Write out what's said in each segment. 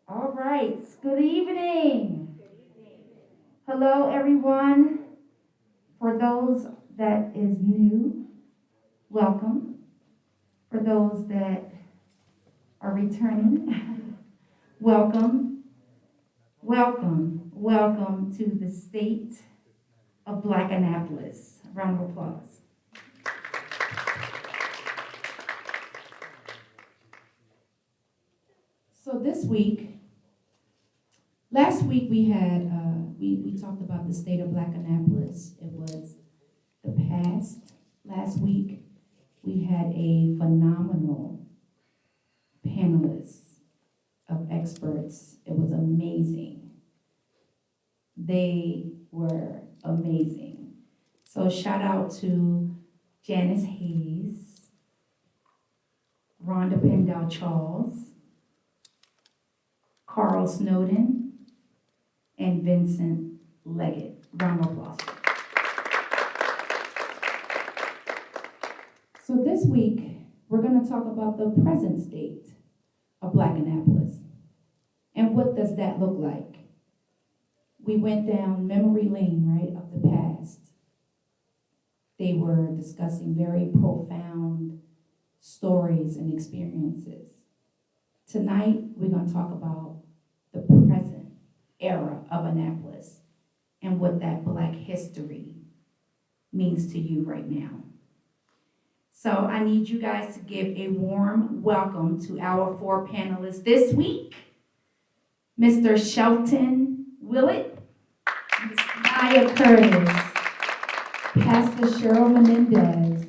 All right, good evening. Hello, everyone. For those that is new, welcome. For those that are returning, welcome, welcome to the state of Black Annapolis. Round of applause. So this week, last week we had, we talked about the state of Black Annapolis. It was the past. Last week, we had a phenomenal panelists of experts. It was amazing. They were amazing. So shout out to Janice Hayes, Rhonda Pendell Charles, Carl Snowden, and Vincent Leggett. Round of applause. So this week, we're going to talk about the present state of Black Annapolis. And what does that look like? We went down memory lane, right, of the past. They were discussing very profound stories and experiences. Tonight, we're going to talk about the present era of Annapolis and what that Black history means to you right now. So I need you guys to give a warm welcome to our four panelists this week. Mr. Shelton Willett, Ms. Nyai Curtis, Pastor Sheryl Menendez,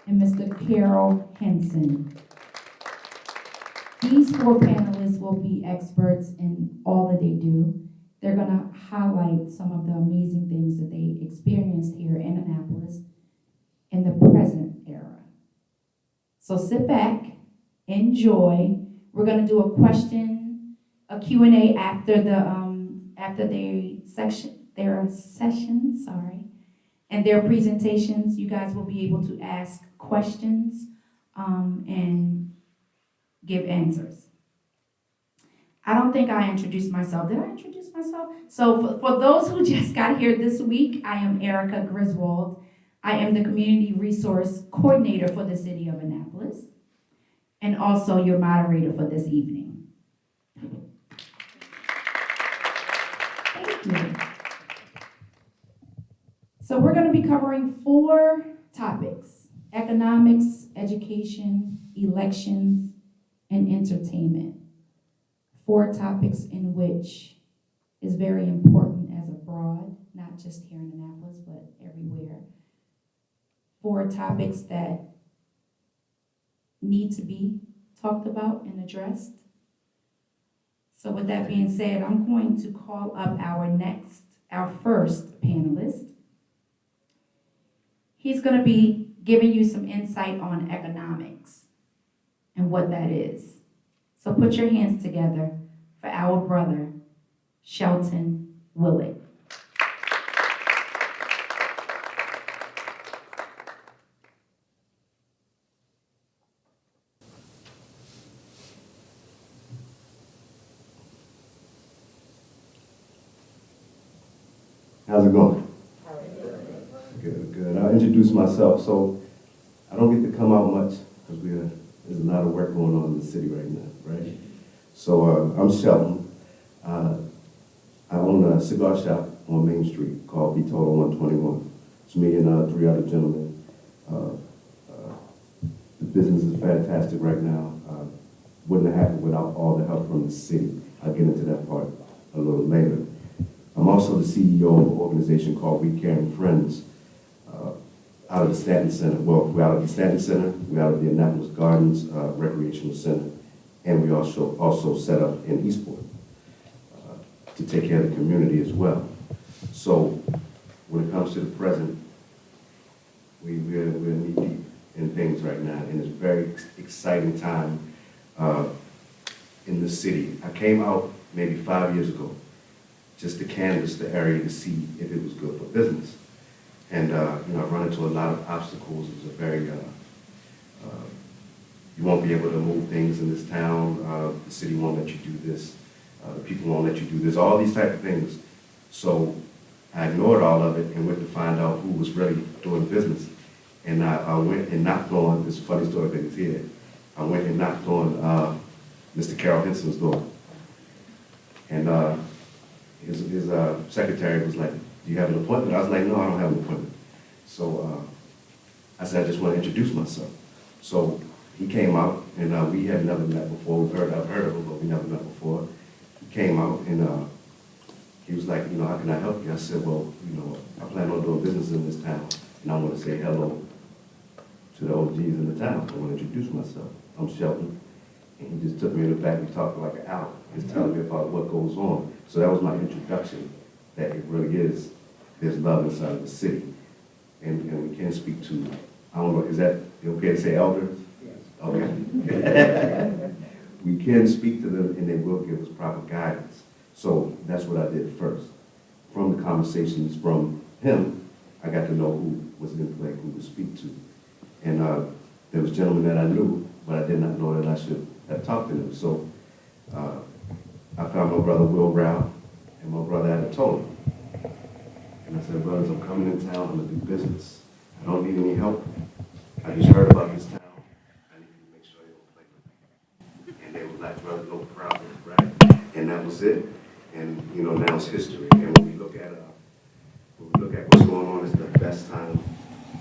and Mr. Carroll Hynson. These four panelists will be experts in all that they do. They're going to highlight some of the amazing things that they experienced here in Annapolis in the present era. So sit back, enjoy. We're going to do a Q&A after their session, and their presentations. You guys will be able to ask questions and give answers. I don't think I introduced myself. Did I introduce myself? So for those who just got here this week, I am Erica Griswold. I am the Community Resource Coordinator for the City of Annapolis, and also your moderator for this evening. Thank you. So we're going to be covering 4 topics: economics, education, elections, and entertainment. 4 topics in which is very important as abroad, not just here in Annapolis, but everywhere. 4 topics that need to be talked about and addressed. So with that being said, I'm going to call up our first panelist. He's going to be giving you some insight on economics and what that is. So put your hands together for our brother, Shelton Willett. How's it going? Good. I'll introduce myself. So I don't get to come out much because there's a lot of work going on in the city right now, right? So I'm Shelton. I own a cigar shop on Main Street called Be Total 121. It's me and 3 other gentlemen. The business is fantastic right now. Wouldn't have happened without all the help from the city. I'll get into that part a little later. I'm also the CEO of an organization called We Caring Friends out of the Stanton Center. Well, we're out of the Stanton Center, we're out of the Annapolis Gardens Recreational Center, and we also set up in Eastport to take care of the community as well. So when it comes to the present, we're knee-deep in things right now, and it's a very exciting time in the city. I came out maybe 5 years ago just to canvass the area to see if it was good for business. And I've run into a lot of obstacles. It's a very, you won't be able to move things in this town. The city won't let you do this. The people won't let you do this, all these type of things. So I ignored all of it and went to find out who was really doing business. And I went and knocked on, this funny story that is here, I went and knocked on Mr. Carroll Hynson's door. And his secretary was like, do you have an appointment? I was like, no, I don't have an appointment. So I said, I just want to introduce myself. So he came out, and we had never met before. I've heard of him, but we never met before. He came out, and he was like, how can I help you? I said, well, I plan on doing business in this town, and I want to say hello to the OGs in the town. I want to introduce myself. I'm Shelton. And he just took me in the back. We talked like an hour. He's telling me about what goes on. So that was my introduction, that it really is, there's love inside of the city. And we can speak to, I don't know, is that okay to say elders? Yes. Okay. We can speak to them, and they will give us proper guidance. So that's what I did first. From the conversations from him, I got to know who was in play, who to speak to. And there was gentlemen that I knew, but I did not know that I should have talked to them. So I found my brother Will Rao and my brother Annapolis. And I said, brothers, I'm coming in town, I'm gonna do business. I don't need any help. I just heard about this town. I need you to make sure you don't play with me. And they were like, brother, no problem, right? And that was it. And now it's history. And when we look at what's going on, it's the best time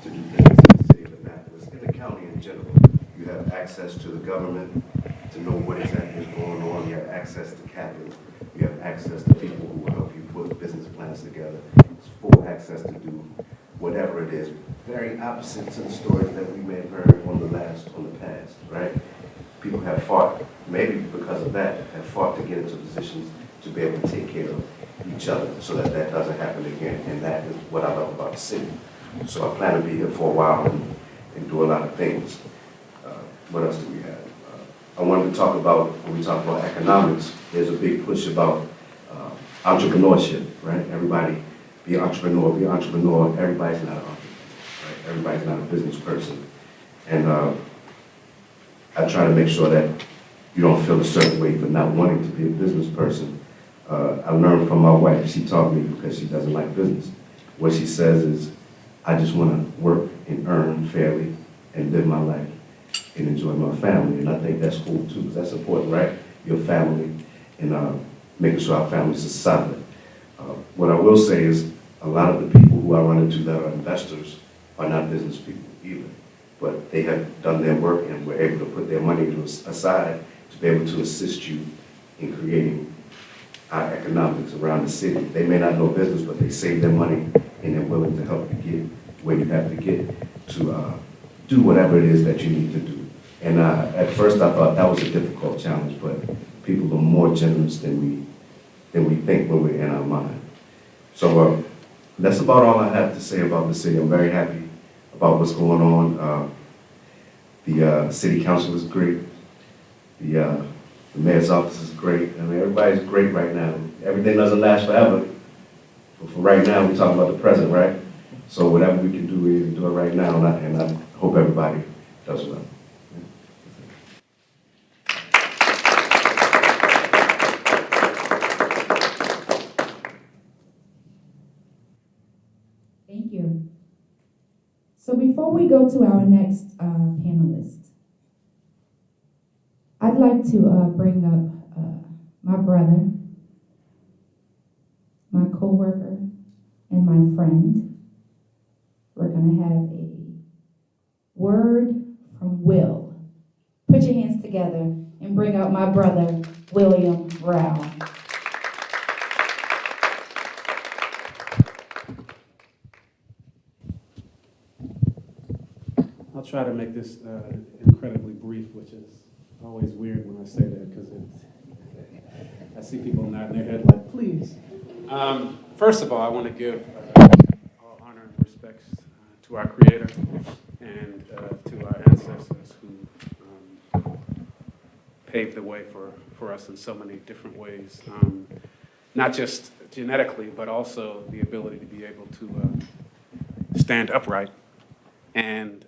to do business in the city of Annapolis, in the county in general. You have access to the government to know what exactly is going on. You have access to capital. You have access to people who will help you put business plans together. It's full access to do whatever it is. Very opposite to the stories that we may have heard on the past, right? People have fought, maybe because of that, have fought to get into positions to be able to take care of each other so that that doesn't happen again. And that is what I love about the city. So I plan to be here for a while and do a lot of things. What else do we have? I wanted to talk about, when we talk about economics, there's a big push about entrepreneurship, right? Everybody be an entrepreneur, be an entrepreneur. Everybody's not an entrepreneur, right? Everybody's not a business person. And I try to make sure that you don't feel a certain way for not wanting to be a business person. I learned from my wife. She taught me, because she doesn't like business. What she says is, I just want to work and earn fairly and live my life and enjoy my family. And I think that's cool too, because that's important, right? Your family, and making sure our families are solid. What I will say is, a lot of the people who I run into that are investors are not business people either. But they have done their work and were able to put their money aside to be able to assist you in creating our economics around the city. They may not know business, but they save their money and they're willing to help you get where you have to get to do whatever it is that you need to do. And at first I thought that was a difficult challenge, but people are more generous than we think when we're in our mind. So that's about all I have to say about the city. I'm very happy about what's going on. The city council is great. The mayor's office is great. I mean, everybody's great right now. Everything doesn't last forever. But for right now, we're talking about the present, right? So whatever we can do, we can do it right now, and I hope everybody does well. Thank you. So before we go to our next panelist, I'd like to bring up my brother, my coworker, and my friend. We're going to have a word from Will. Put your hands together and bring out my brother, William Rao. I'll try to make this incredibly brief, which is always weird when I say that, because I see people nodding their head like, please. First of all, I want to give all honor and respects to our Creator and to our ancestors who paved the way for us in so many different ways, not just genetically, but also the ability to be able to stand upright and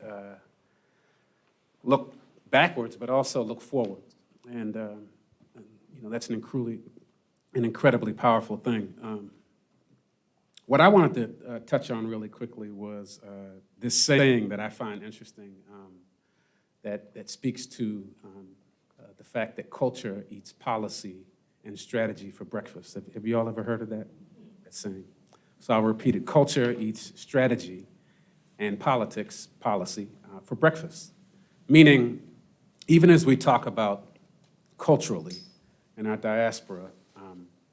look backwards, but also look forward. And that's an an incredibly powerful thing. What I wanted to touch on really quickly was this saying that I find interesting that speaks to the fact that culture eats policy and strategy for breakfast. Have you all ever heard of that saying? So I'll repeat it. Culture eats strategy and politics, policy, for breakfast. Meaning, even as we talk about culturally in our diaspora,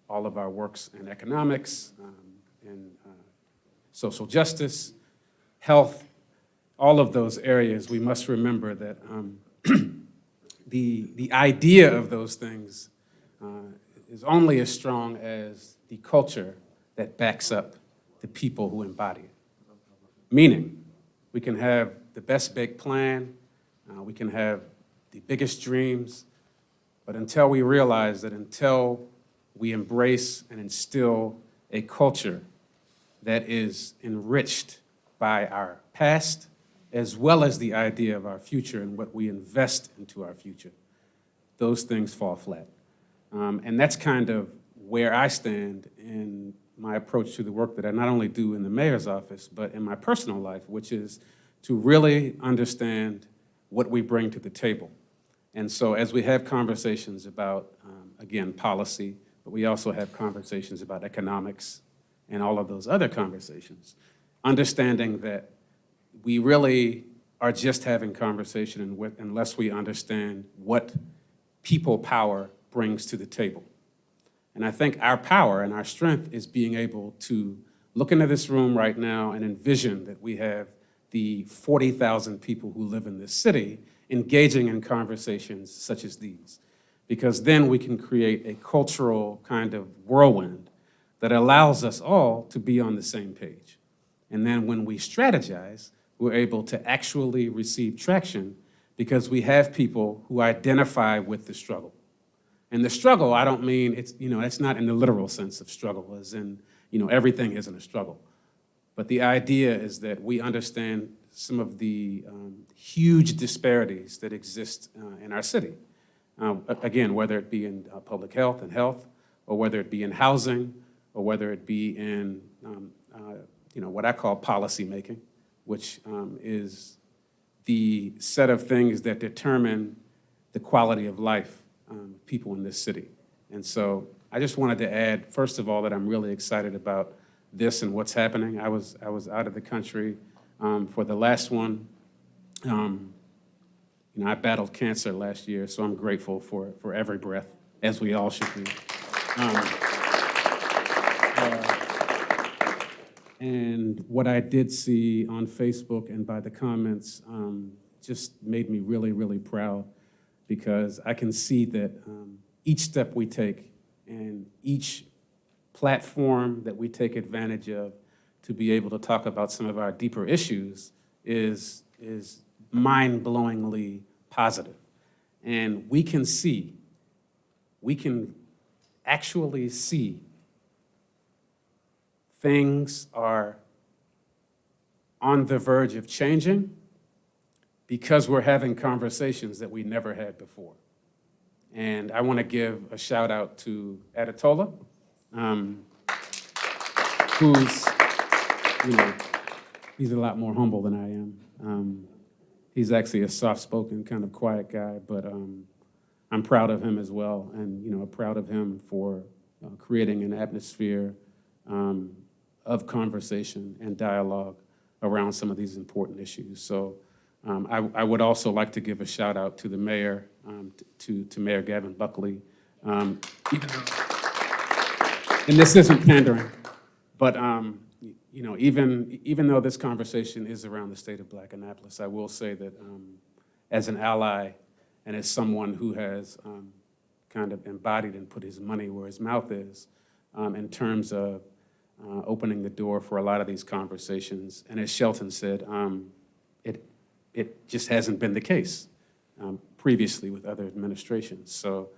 all of our works in economics, in social justice, health, all of those areas, we must remember that the idea of those things is only as strong as the culture that backs up the people who embody it. Meaning, we can have the best baked plan, we can have the biggest dreams, but until we realize that until we embrace and instill a culture that is enriched by our past, as well as the idea of our future and what we invest into our future, those things fall flat. And that's kind of where I stand in my approach to the work that I not only do in the mayor's office, but in my personal life, which is to really understand what we bring to the table. And so as we have conversations about, again, policy, but we also have conversations about economics and all of those other conversations, understanding that we really are just having conversation unless we understand what people power brings to the table. And I think our power and our strength is being able to look into this room right now and envision that we have the 40,000 people who live in this city engaging in conversations such as these. Because then we can create a cultural kind of whirlwind that allows us all to be on the same page. And then when we strategize, we're able to actually receive traction because we have people who identify with the struggle. And the struggle, I don't mean, it's not in the literal sense of struggle, as in, everything isn't a struggle. But the idea is that we understand some of the huge disparities that exist in our city. Again, whether it be in public health, or whether it be in housing, or whether it be in, what I call policy making, which is the set of things that determine the quality of life people in this city. And so I just wanted to add, first of all, that I'm really excited about this and what's happening. I was out of the country for the last one. I battled cancer last year, so I'm grateful for every breath, as we all should be. And what I did see on Facebook and by the comments just made me really, really proud, because I can see that each step we take and each platform that we take advantage of to be able to talk about some of our deeper issues is mind-blowingly positive. And we can actually see things are on the verge of changing because we're having conversations that we never had before. And I want to give a shout out to Adatola, who's, he's a lot more humble than I am. He's actually a soft-spoken, kind of quiet guy, but I'm proud of him as well, and proud of him for creating an atmosphere of conversation and dialogue around some of these important issues. So I would also like to give a shout out to the mayor, to Mayor Gavin Buckley, even this isn't pandering, but even though this conversation is around the state of Black Annapolis, I will say that as an ally and as someone who has kind of embodied and put his money where his mouth is in terms of opening the door for a lot of these conversations, and as Shelton said, it just hasn't been the case previously with other administrations. So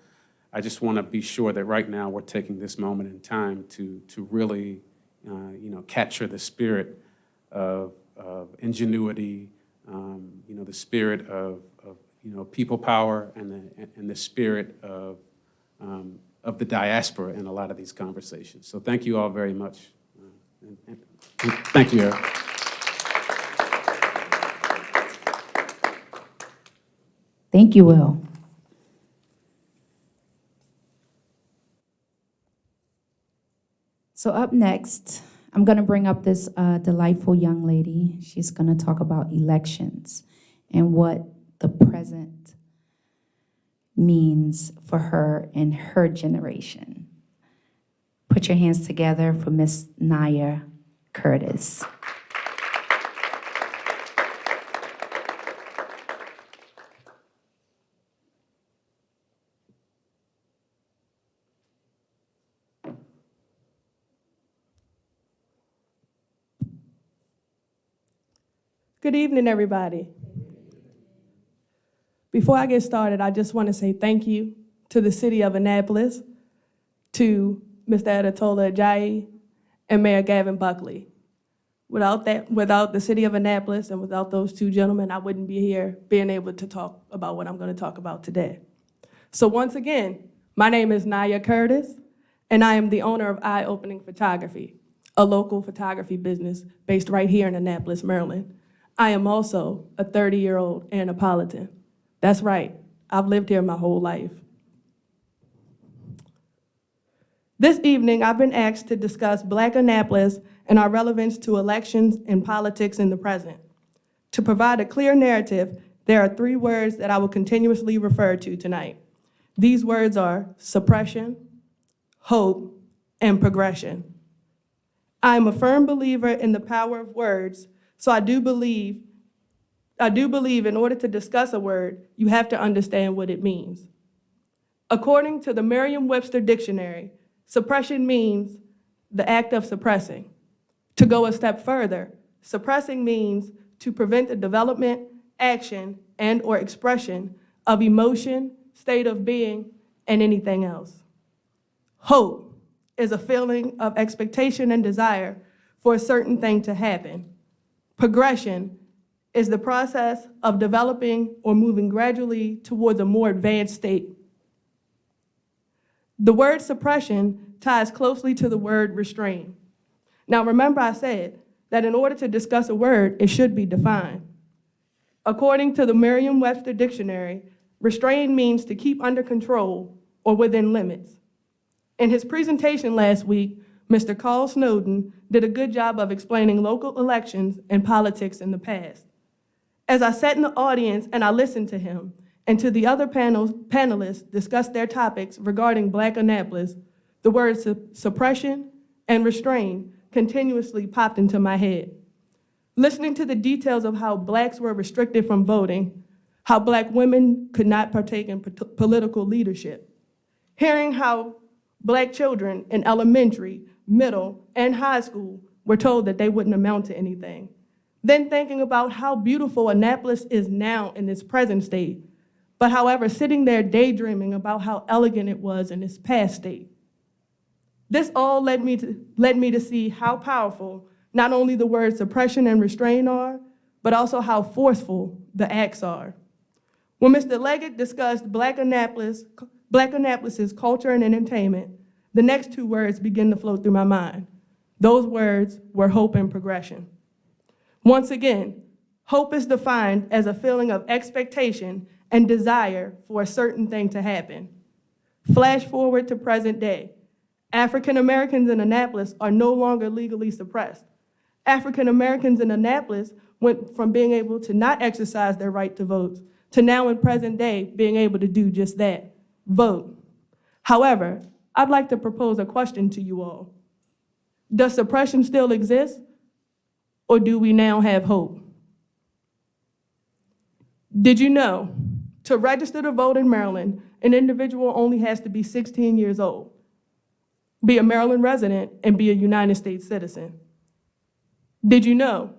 I just want to be sure that right now we're taking this moment in time to really capture the spirit of ingenuity, the spirit of people power, and the spirit of of the diaspora in a lot of these conversations. So thank you all very much. And thank you, Eric. Thank you, Will. So up next, I'm going to bring up this delightful young lady. She's going to talk about elections and what the present means for her and her generation. Put your hands together for Miss Nyai Curtis. Good evening, everybody. Before I get started, I just want to say thank you to the city of Annapolis, to Mr. Annapolis and Mayor Gavin Buckley. Without the city of Annapolis and without those two gentlemen, I wouldn't be here being able to talk about what I'm going to talk about today. So once again, my name is Nyai Curtis, and I am the owner of Eye Opening Photography, a local photography business based right here in Annapolis, Maryland. I am also a 30-year-old Annapolitan. That's right, I've lived here my whole life. This evening, I've been asked to discuss Black Annapolis and our relevance to elections and politics in the present. To provide a clear narrative, there are 3 words that I will continuously refer to tonight. These words are suppression, hope, and progression. I am a firm believer in the power of words, so I do believe in order to discuss a word, you have to understand what it means. According to the Merriam-Webster Dictionary, suppression means the act of suppressing. To go a step further, suppressing means to prevent the development, action, and/or expression of emotion, state of being, and anything else. Hope is a feeling of expectation and desire for a certain thing to happen. Progression is the process of developing or moving gradually towards a more advanced state. The word suppression ties closely to the word restrain. Now remember I said that in order to discuss a word, it should be defined. According to the Merriam-Webster Dictionary, restrain means to keep under control or within limits. In his presentation last week, Mr. Carl Snowden did a good job of explaining local elections and politics in the past. As I sat in the audience and I listened to him and to the other panelists discuss their topics regarding Black Annapolis, the words suppression and restrain continuously popped into my head. Listening to the details of how Blacks were restricted from voting, how Black women could not partake in political leadership, hearing how Black children in elementary, middle, and high school were told that they wouldn't amount to anything. Then thinking about how beautiful Annapolis is now in its present state, but however, sitting there daydreaming about how elegant it was in its past state. This all led me to see how powerful not only the words suppression and restraint are, but also how forceful the acts are. When Mr. Leggett discussed Black Annapolis's culture and entertainment, the next 2 words begin to flow through my mind. Those words were hope and progression. Once again, hope is defined as a feeling of expectation and desire for a certain thing to happen. Flash forward to present day. African Americans in Annapolis are no longer legally suppressed. African Americans in Annapolis went from being able to not exercise their right to vote to now in present day being able to do just that, vote. However, I'd like to propose a question to you all. Does suppression still exist, or do we now have hope? Did you know, to register to vote in Maryland, an individual only has to be 16 years old, be a Maryland resident, and be a United States citizen? Did you know,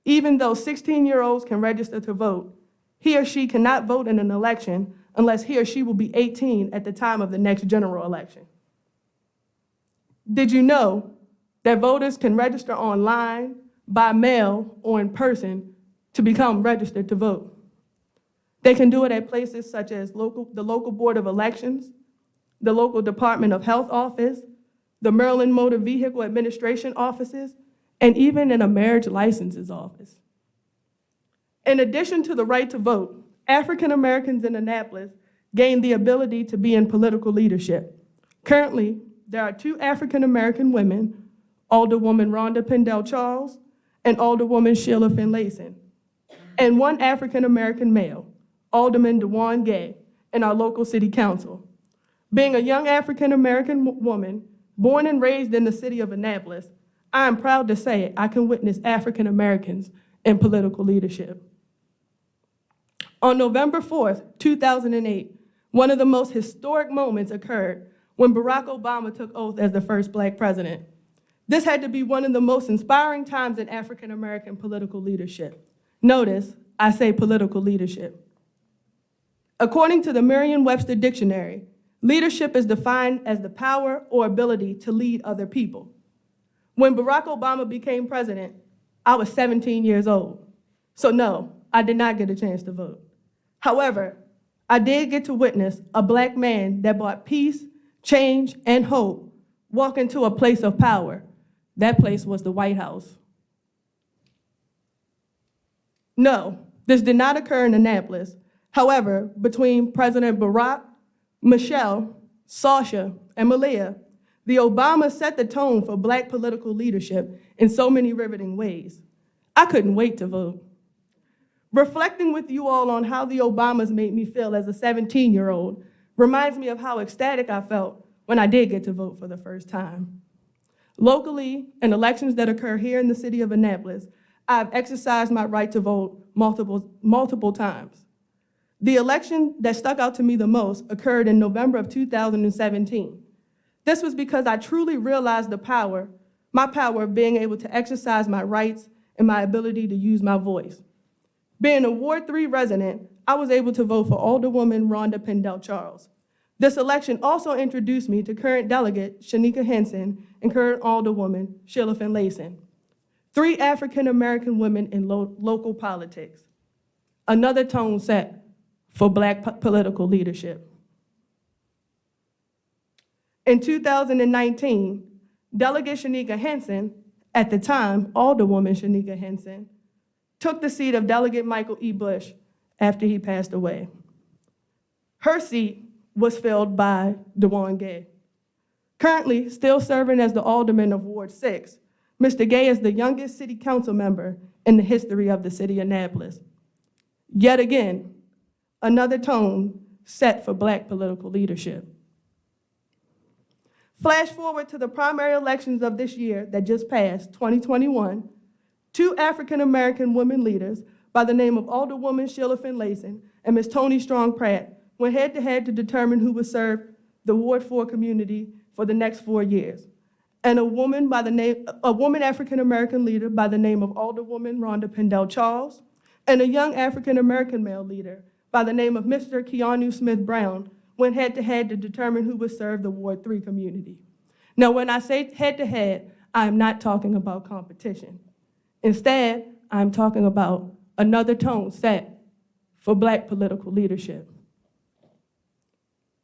even though 16-year-olds can register to vote, he or she cannot vote in an election unless he or she will be 18 at the time of the next general election? Did you know that voters can register online, by mail, or in person to become registered to vote? They can do it at places such as the local board of elections, the local Department of Health office, the Maryland Motor Vehicle Administration offices, and even in a marriage licenses office. In addition to the right to vote, African Americans in Annapolis gained the ability to be in political leadership. Currently, there are 2 African American women, Alderwoman Rhonda Pendell Charles and Alderwoman Sheila Finlayson, and 1 African American male, Alderman DeJuan Gay, in our local city council. Being a young African American woman, born and raised in the city of Annapolis, I am proud to say I can witness African Americans in political leadership. On November 4th, 2008, one of the most historic moments occurred when Barack Obama took oath as the first Black president. This had to be one of the most inspiring times in African American political leadership. Notice, I say political leadership. According to the Merriam-Webster Dictionary, leadership is defined as the power or ability to lead other people. When Barack Obama became president, I was 17 years old. So no, I did not get a chance to vote. However, I did get to witness a Black man that brought peace, change, and hope walk into a place of power. That place was the White House. No, this did not occur in Annapolis. However, between President Barack, Michelle, Sasha, and Malia, the Obamas set the tone for Black political leadership in so many riveting ways. I couldn't wait to vote. Reflecting with you all on how the Obamas made me feel as a 17-year-old reminds me of how ecstatic I felt when I did get to vote for the first time. Locally, in elections that occur here in the city of Annapolis, I've exercised my right to vote multiple times. The election that stuck out to me the most occurred in November of 2017. This was because I truly realized my power of being able to exercise my rights and my ability to use my voice. Being a Ward 3 resident, I was able to vote for Alderwoman Rhonda Pendell Charles. This election also introduced me to current delegate Shanika Hynson and current Alderwoman Sheila Finlayson, 3 African American women in local politics. Another tone set for Black political leadership. In 2019, Delegate Shanika Hynson, at the time Alderwoman Shanika Hynson, took the seat of Delegate Michael E. Bush after he passed away. Her seat was filled by DeJuan Gay. Currently still serving as the Alderman of Ward 6, Mr. Gay is the youngest city council member in the history of the city of Annapolis. Yet again, another tone set for Black political leadership. Flash forward to the primary elections of this year that just passed, 2021, 2 African American women leaders by the name of Alderwoman Sheila Finlayson and Ms. Toni Strong Pratt went head-to-head to determine who would serve the Ward 4 community for the next 4 years. And a woman African American leader by the name of Alderwoman Rhonda Pendell Charles, and a young African American male leader by the name of Mr. Keanu Smith Brown went head-to-head to determine who would serve the Ward 3 community. Now, when I say head-to-head, I am not talking about competition. Instead, I'm talking about another tone set for Black political leadership.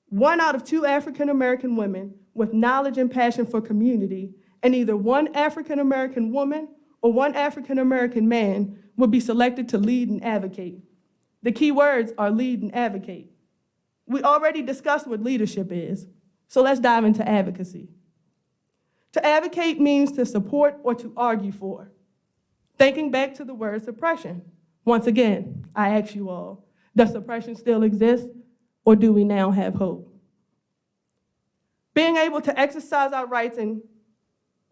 1 out of 2 African American women with knowledge and passion for community, and either 1 African American woman or 1 African American man would be selected to lead and advocate. The key words are lead and advocate. We already discussed what leadership is, so let's dive into advocacy. To advocate means to support or to argue for. Thinking back to the word suppression, once again, I ask you all, does suppression still exist, or do we now have hope? Being able to exercise our rights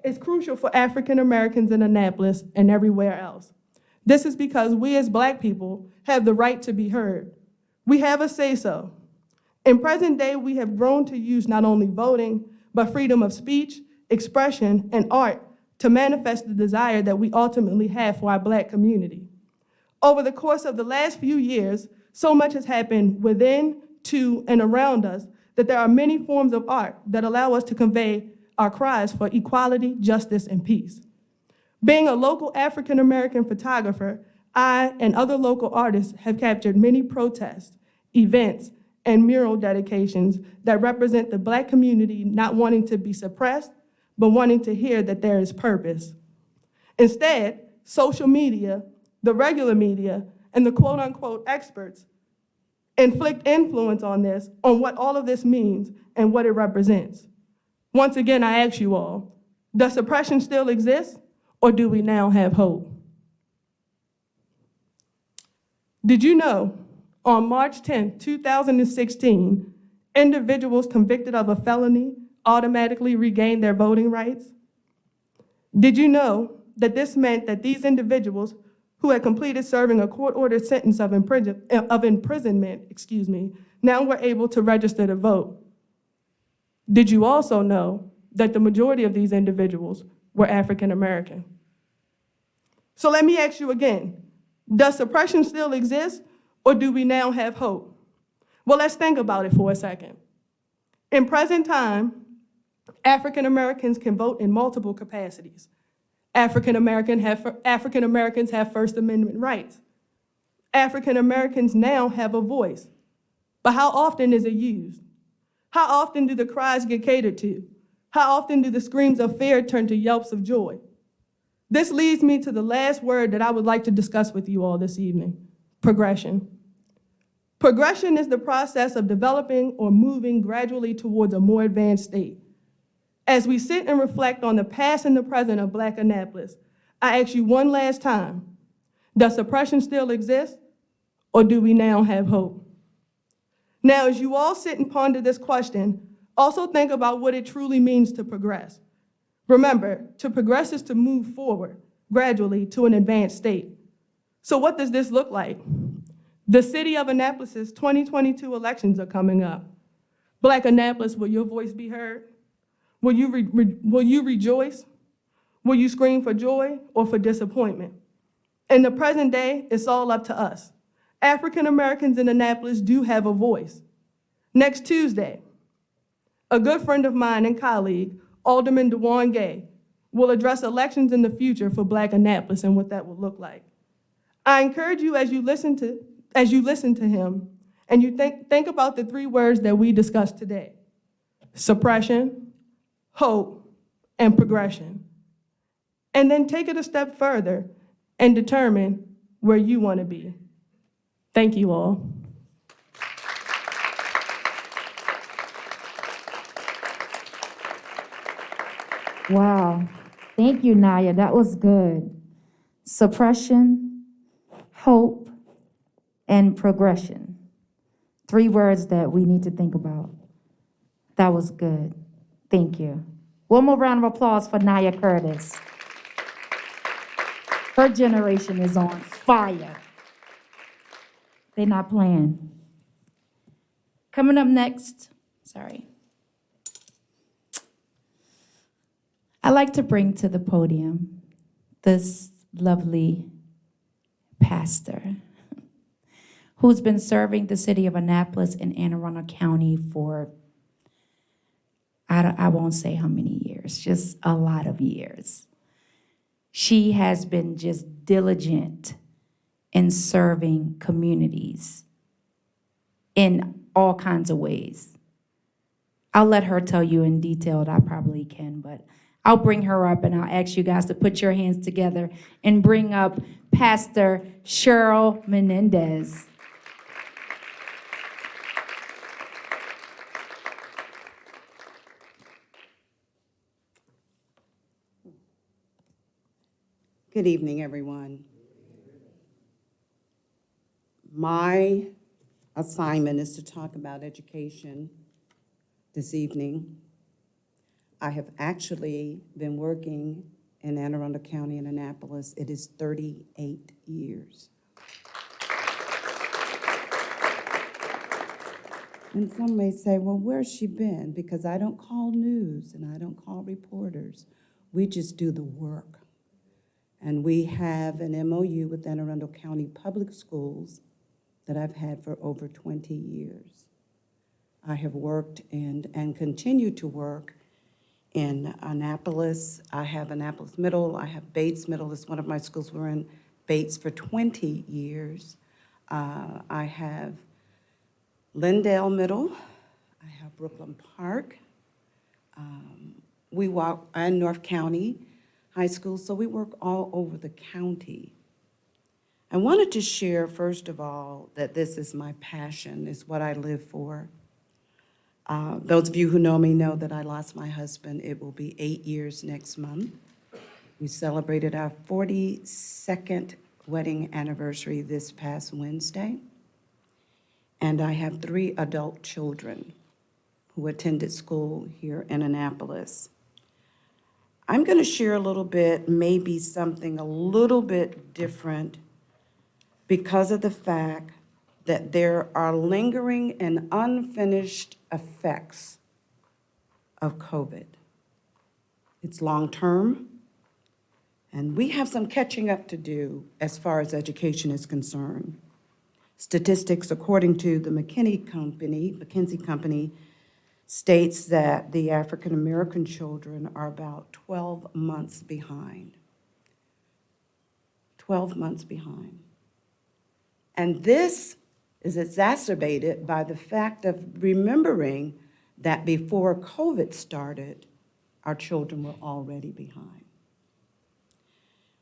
is crucial for African Americans in Annapolis and everywhere else. This is because we as Black people have the right to be heard. We have a say-so. In present day, we have grown to use not only voting, but freedom of speech, expression, and art to manifest the desire that we ultimately have for our Black community. Over the course of the last few years, so much has happened within, to, and around us that there are many forms of art that allow us to convey our cries for equality, justice, and peace. Being a local African American photographer, I and other local artists have captured many protests, events, and mural dedications that represent the Black community not wanting to be suppressed, but wanting to hear that there is purpose. Instead, social media, the regular media, and the quote-unquote experts inflict influence on what all of this means and what it represents. Once again, I ask you all, does suppression still exist, or do we now have hope? Did you know on March 10, 2016, individuals convicted of a felony automatically regained their voting rights? Did you know that this meant that these individuals who had completed serving a court-ordered sentence of imprisonment, now were able to register to vote? Did you also know that the majority of these individuals were African American? So let me ask you again, does suppression still exist, or do we now have hope? Well, let's think about it for a second. In present time, African Americans can vote in multiple capacities. African Americans have First Amendment rights. African Americans now have a voice. But how often is it used? How often do the cries get catered to? How often do the screams of fear turn to yelps of joy? This leads me to the last word that I would like to discuss with you all this evening: progression. Progression is the process of developing or moving gradually towards a more advanced state. As we sit and reflect on the past and the present of Black Annapolis, I ask you one last time, does suppression still exist, or do we now have hope? Now, as you all sit and ponder this question, also think about what it truly means to progress. Remember, to progress is to move forward gradually to an advanced state. So what does this look like? The city of Annapolis' 2022 elections are coming up. Black Annapolis, will your voice be heard? Will you rejoice? Will you scream for joy or for disappointment? In the present day, it's all up to us. African Americans in Annapolis do have a voice. Next Tuesday, a good friend of mine and colleague, Alderman DeJuan Gay, will address elections in the future for Black Annapolis and what that will look like. I encourage you as you listen to him, and you think about the three words that we discussed today: suppression, hope, and progression. And then take it a step further and determine where you want to be. Thank you all. Wow. Thank you, Nyai. That was good. Suppression, hope, and progression. Three words that we need to think about. That was good. Thank you. One more round of applause for Nyai Curtis. Her generation is on fire. They're not playing. Coming up next, I'd like to bring to the podium this lovely pastor who's been serving the city of Annapolis and Anne Arundel County for, I won't say how many years, just a lot of years. She has been just diligent in serving communities in all kinds of ways. I'll let her tell you in detail, I probably can, but I'll bring her up and I'll ask you guys to put your hands together and bring up Pastor Sheryl Menendez. Good evening, everyone. My assignment is to talk about education this evening. I have actually been working in Anne Arundel County in Annapolis. It is 38 years. And some may say, well, where's she been? Because I don't call news and I don't call reporters. We just do the work. And we have an MOU with Anne Arundel County Public Schools that I've had for over 20 years. I have worked and continue to work in Annapolis. I have Annapolis Middle. I have Bates Middle. It's one of my schools. We're in Bates for 20 years. I have Lindale Middle. I have Brooklyn Park. We walk in North County High School, so we work all over the county. I wanted to share, first of all, that this is my passion, is what I live for. Those of you who know me know that I lost my husband. It will be 8 years next month. We celebrated our 42nd wedding anniversary this past Wednesday. And I have 3 adult children who attended school here in Annapolis. I'm going to share a little bit, maybe something a little bit different, because of the fact that there are lingering and unfinished effects of COVID. It's long-term, and we have some catching up to do as far as education is concerned. Statistics, according to the McKinsey Company, states that the African American children are about 12 months behind. 12 months behind. And this is exacerbated by the fact of remembering that before COVID started, our children were already behind.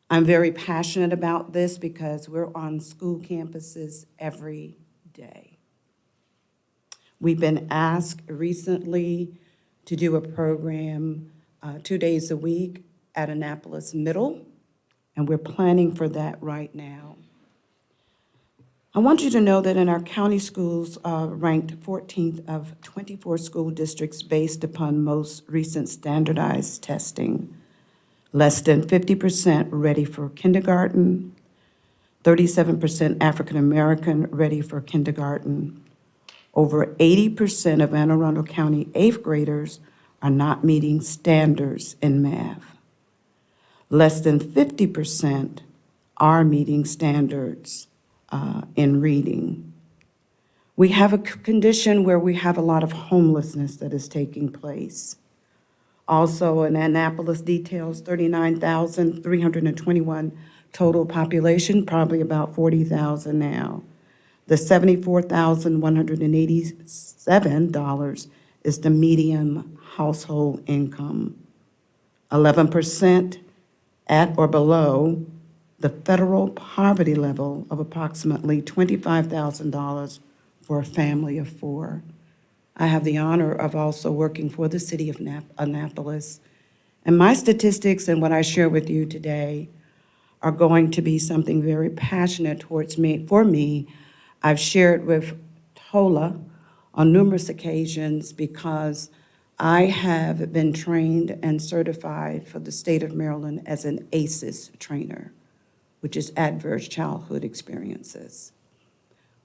I'm very passionate about this because we're on school campuses every day. We've been asked recently to do a program 2 days a week at Annapolis Middle, and we're planning for that right now. I want you to know that in our county schools, ranked 14th of 24 school districts based upon most recent standardized testing, less than 50% ready for kindergarten, 37% African American ready for kindergarten. Over 80% of Anne Arundel County 8th graders are not meeting standards in math. Less than 50% are meeting standards in reading. We have a condition where we have a lot of homelessness that is taking place. Also, in Annapolis details, 39,321 total population, probably about 40,000 now. The $74,187 is the median household income. 11% at or below the federal poverty level of approximately $25,000 for a family of 4. I have the honor of also working for the city of Annapolis. And my statistics and what I share with you today are going to be something very passionate for me. I've shared with Tola on numerous occasions because I have been trained and certified for the state of Maryland as an ACEs trainer, which is Adverse Childhood Experiences.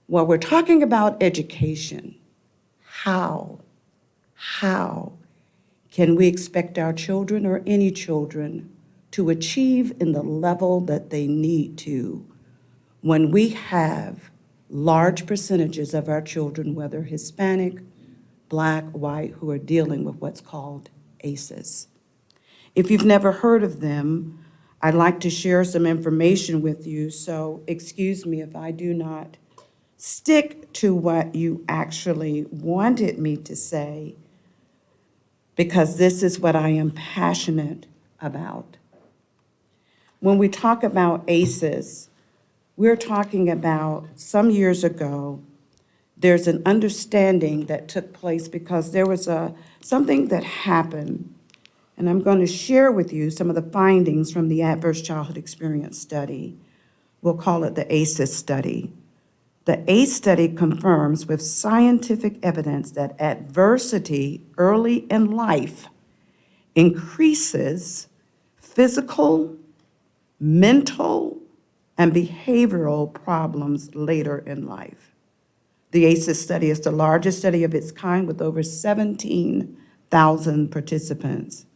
While we're talking about education, how can we expect our children or any children to achieve in the level that they need to when we have large percentages of our children, whether Hispanic, Black, white, who are dealing with what's called ACEs? If you've never heard of them, I'd like to share some information with you, so excuse me if I do not stick to what you actually wanted me to say, because this is what I am passionate about. When we talk about ACEs, we're talking about some years ago, there's an understanding that took place because there was something that happened. And I'm going to share with you some of the findings from the Adverse Childhood Experience Study. We'll call it the ACEs study. The ACE study confirms with scientific evidence that adversity early in life increases physical, mental, and behavioral problems later in life. The ACEs study is the largest study of its kind with over 17,000 participants.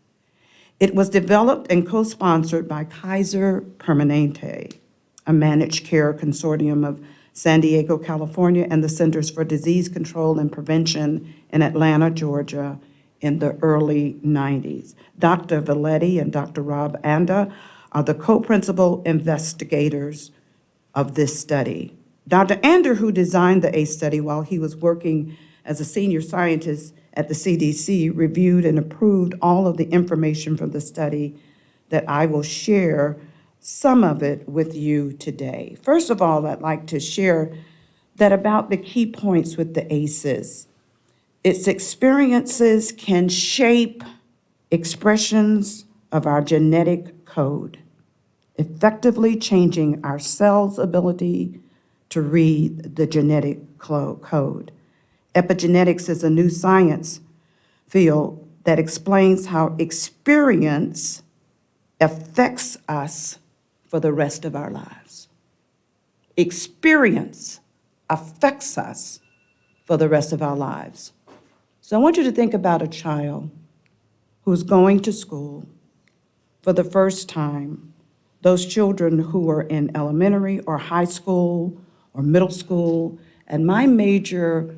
It was developed and co-sponsored by Kaiser Permanente, a managed care consortium of San Diego, California, and the Centers for Disease Control and Prevention in Atlanta, Georgia, in the early 90s. Dr. Willett and Dr. Rob Anda are the co-principal investigators of this study. Dr. Ander, who designed the ACE study while he was working as a senior scientist at the CDC, reviewed and approved all of the information from the study that I will share some of it with you today. First of all, I'd like to share that about the key points with the ACEs. Its experiences can shape expressions of our genetic code, effectively changing our cells' ability to read the genetic code. Epigenetics is a new science field that explains how experience affects us for the rest of our lives. Experience affects us for the rest of our lives. So I want you to think about a child who's going to school for the first time, those children who are in elementary or high school or middle school, and my major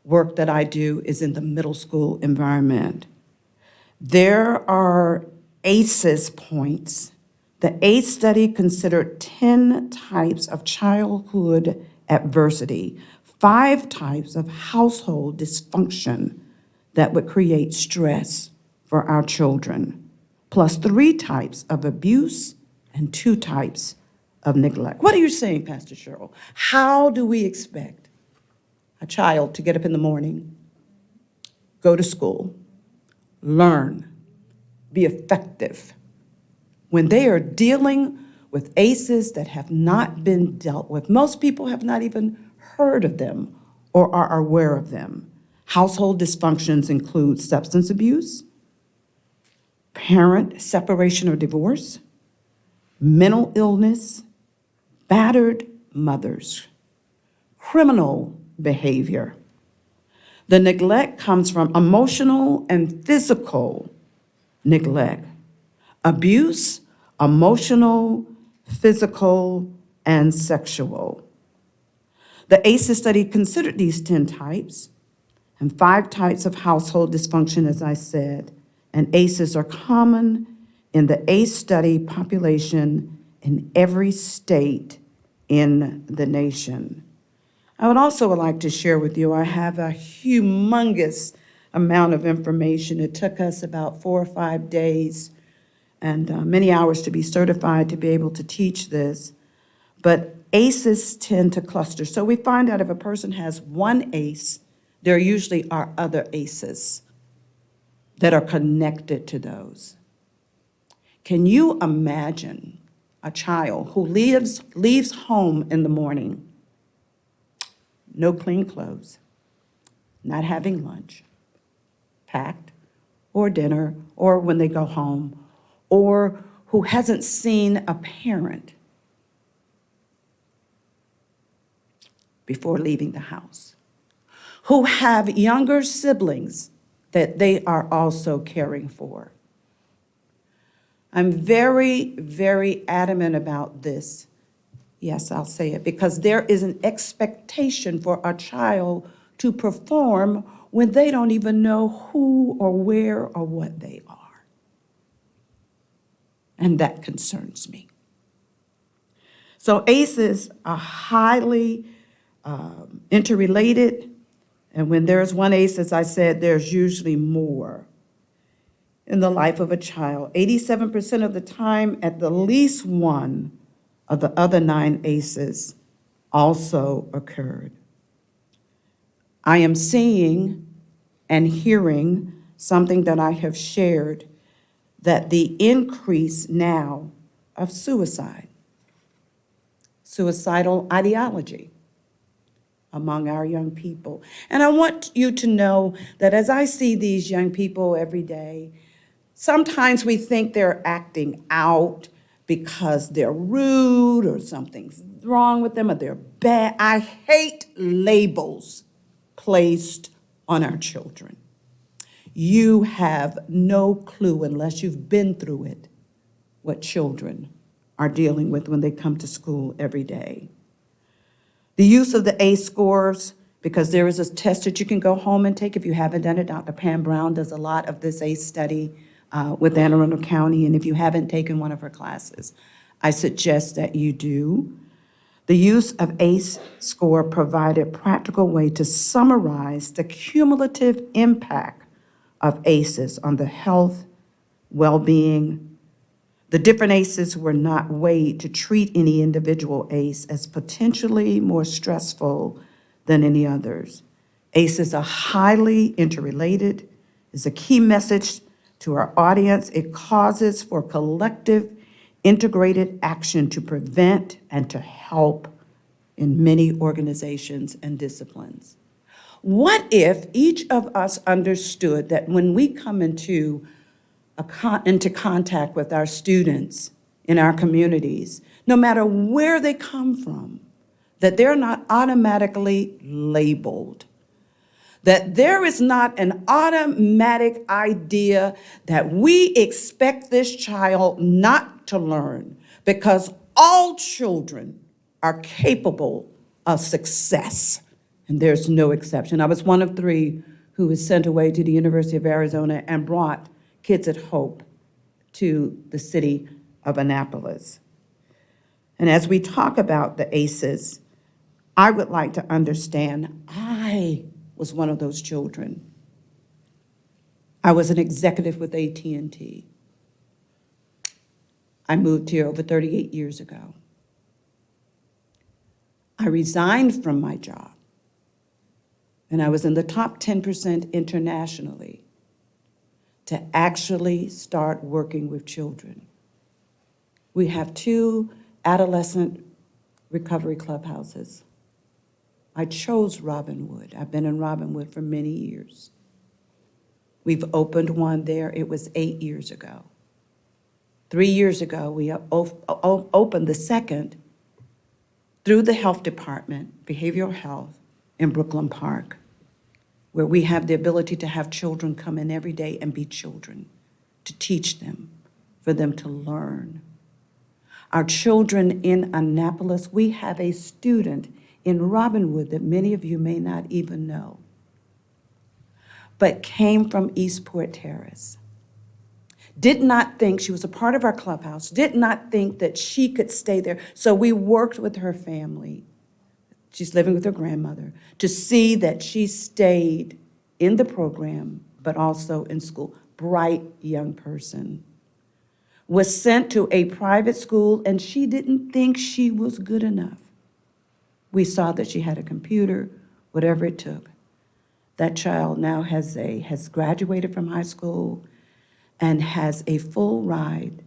work that I do is in the middle school environment. There are ACEs points. The ACE study considered 10 types of childhood adversity, 5 types of household dysfunction that would create stress for our children, plus 3 types of abuse and 2 types of neglect. What are you saying, Pastor Sheryl? How do we expect a child to get up in the morning, go to school, learn, be effective, when they are dealing with ACEs that have not been dealt with? Most people have not even heard of them or are aware of them. Household dysfunctions include substance abuse, parent separation or divorce, mental illness, battered mothers, criminal behavior. The neglect comes from emotional and physical neglect, abuse, emotional, physical, and sexual. The ACEs study considered these 10 types and 5 types of household dysfunction, as I said, and ACEs are common in the ACE study population in every state in the nation. I would also like to share with you, I have a humongous amount of information. It took us about 4 or 5 days and many hours to be certified to be able to teach this. But ACEs tend to cluster. So we find out if a person has one ACE, there usually are other ACEs that are connected to those. Can you imagine a child who leaves home in the morning, no clean clothes, not having lunch, packed, or dinner, or when they go home, or who hasn't seen a parent before leaving the house, who have younger siblings that they are also caring for? I'm very, very adamant about this. Yes, I'll say it, because there is an expectation for a child to perform when they don't even know who or where or what they are. And that concerns me. So ACEs are highly interrelated, and when there's one ACE, as I said, there's usually more in the life of a child. 87% of the time, at the least one of the other 9 ACEs also occurred. I am seeing and hearing something that I have shared, that the increase now of suicide, suicidal ideology among our young people. And I want you to know that as I see these young people every day, sometimes we think they're acting out because they're rude or something's wrong with them or they're bad. I hate labels placed on our children. You have no clue, unless you've been through it, what children are dealing with when they come to school every day. The use of the ACE scores, because there is a test that you can go home and take if you haven't done it. Dr. Pam Brown does a lot of this ACE study with Anne Arundel County, and if you haven't taken one of her classes, I suggest that you do. The use of ACE score provided a practical way to summarize the cumulative impact of ACEs on the health, well-being. The different ACEs were not weighed to treat any individual ACE as potentially more stressful than any others. ACEs are highly interrelated, is a key message to our audience. It causes for collective integrated action to prevent and to help in many organizations and disciplines. What if each of us understood that when we come into contact with our students in our communities, no matter where they come from, that they're not automatically labeled, that there is not an automatic idea that we expect this child not to learn, because all children are capable of success, and there's no exception. I was one of 3 who was sent away to the University of Arizona and brought Kids at Hope to the city of Annapolis. And as we talk about the ACEs, I would like to understand, I was one of those children. I was an executive with AT&T. I moved here over 38 years ago. I resigned from my job, and I was in the top 10% internationally to actually start working with children. We have 2 adolescent recovery clubhouses. I chose Robinwood. I've been in Robinwood for many years. We've opened one there. It was 8 years ago. 3 years ago, we opened the second through the health department, behavioral health, in Brooklyn Park, where we have the ability to have children come in every day and be children, to teach them, for them to learn. Our children in Annapolis, we have a student in Robinwood that many of you may not even know, but came from Eastport Terrace. Did not think, she was a part of our clubhouse, did not think that she could stay there. So we worked with her family, she's living with her grandmother, to see that she stayed in the program, but also in school. Bright young person. Was sent to a private school, and she didn't think she was good enough. We saw that she had a computer, whatever it took. That child now has graduated from high school and has a full ride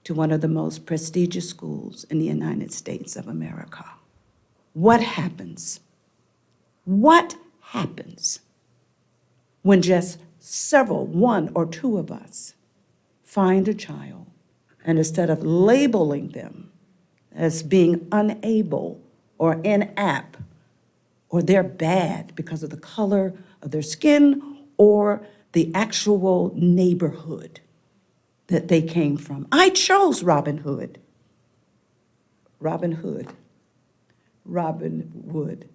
to one of the most prestigious schools in the United States of America. What happens? What happens when just several, 1 or 2 of us, find a child, and instead of labeling them as being unable or inapt, or they're bad because of the color of their skin or the actual neighborhood that they came from. I chose Robin Hood. Robin Hood. Robin Wood.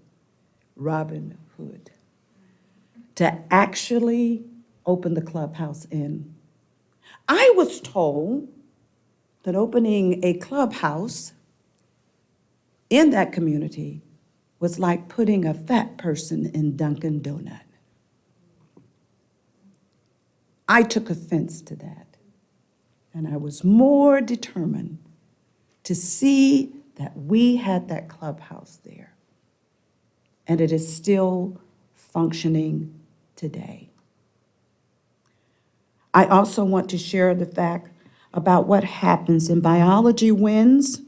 Robin Hood. To actually open the clubhouse in. I was told that opening a clubhouse in that community was like putting a fat person in Dunkin' Donut. I took offense to that, and I was more determined to see that we had that clubhouse there, and it is still functioning today. I also want to share the fact about what happens in biology wins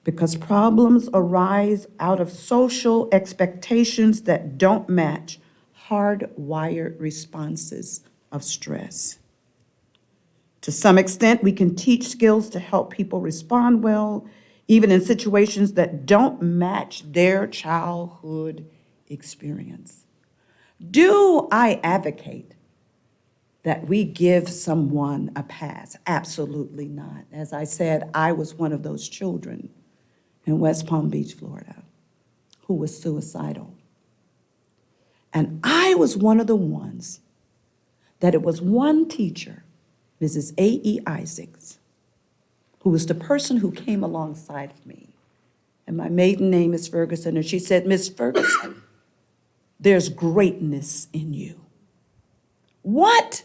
because problems arise out of social expectations that don't match hardwired responses of stress. To some extent, we can teach skills to help people respond well, even in situations that don't match their childhood experience. Do I advocate that we give someone a pass? Absolutely not. As I said, I was one of those children in West Palm Beach, Florida, who was suicidal. And I was one of the ones that it was one teacher, Mrs. A.E. Isaacs, who was the person who came alongside of me and my maiden name is Ferguson, and she said, Miss Ferguson, there's greatness in you. What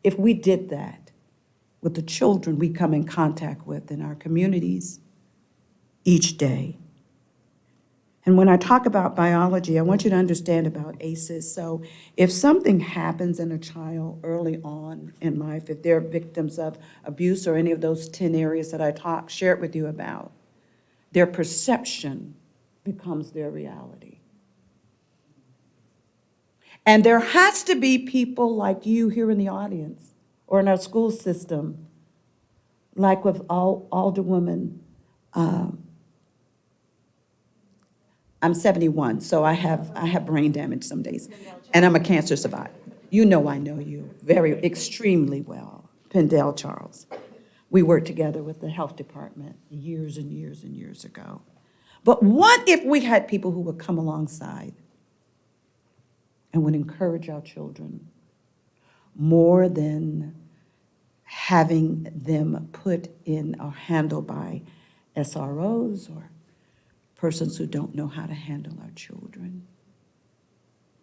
if we did that with the children we come in contact with in our communities each day? And when I talk about biology, I want you to understand about ACEs. So if something happens in a child early on in life, if they're victims of abuse or any of those 10 areas that I shared with you about, their perception becomes their reality. And there has to be people like you here in the audience or in our school system, like with Alderwoman, I'm 71, so I have brain damage some days, and I'm a cancer survivor. You know I know you extremely well, Pendell Charles. We worked together with the health department years and years and years ago. But what if we had people who would come alongside and would encourage our children more than having them put in or handled by SROs or persons who don't know how to handle our children?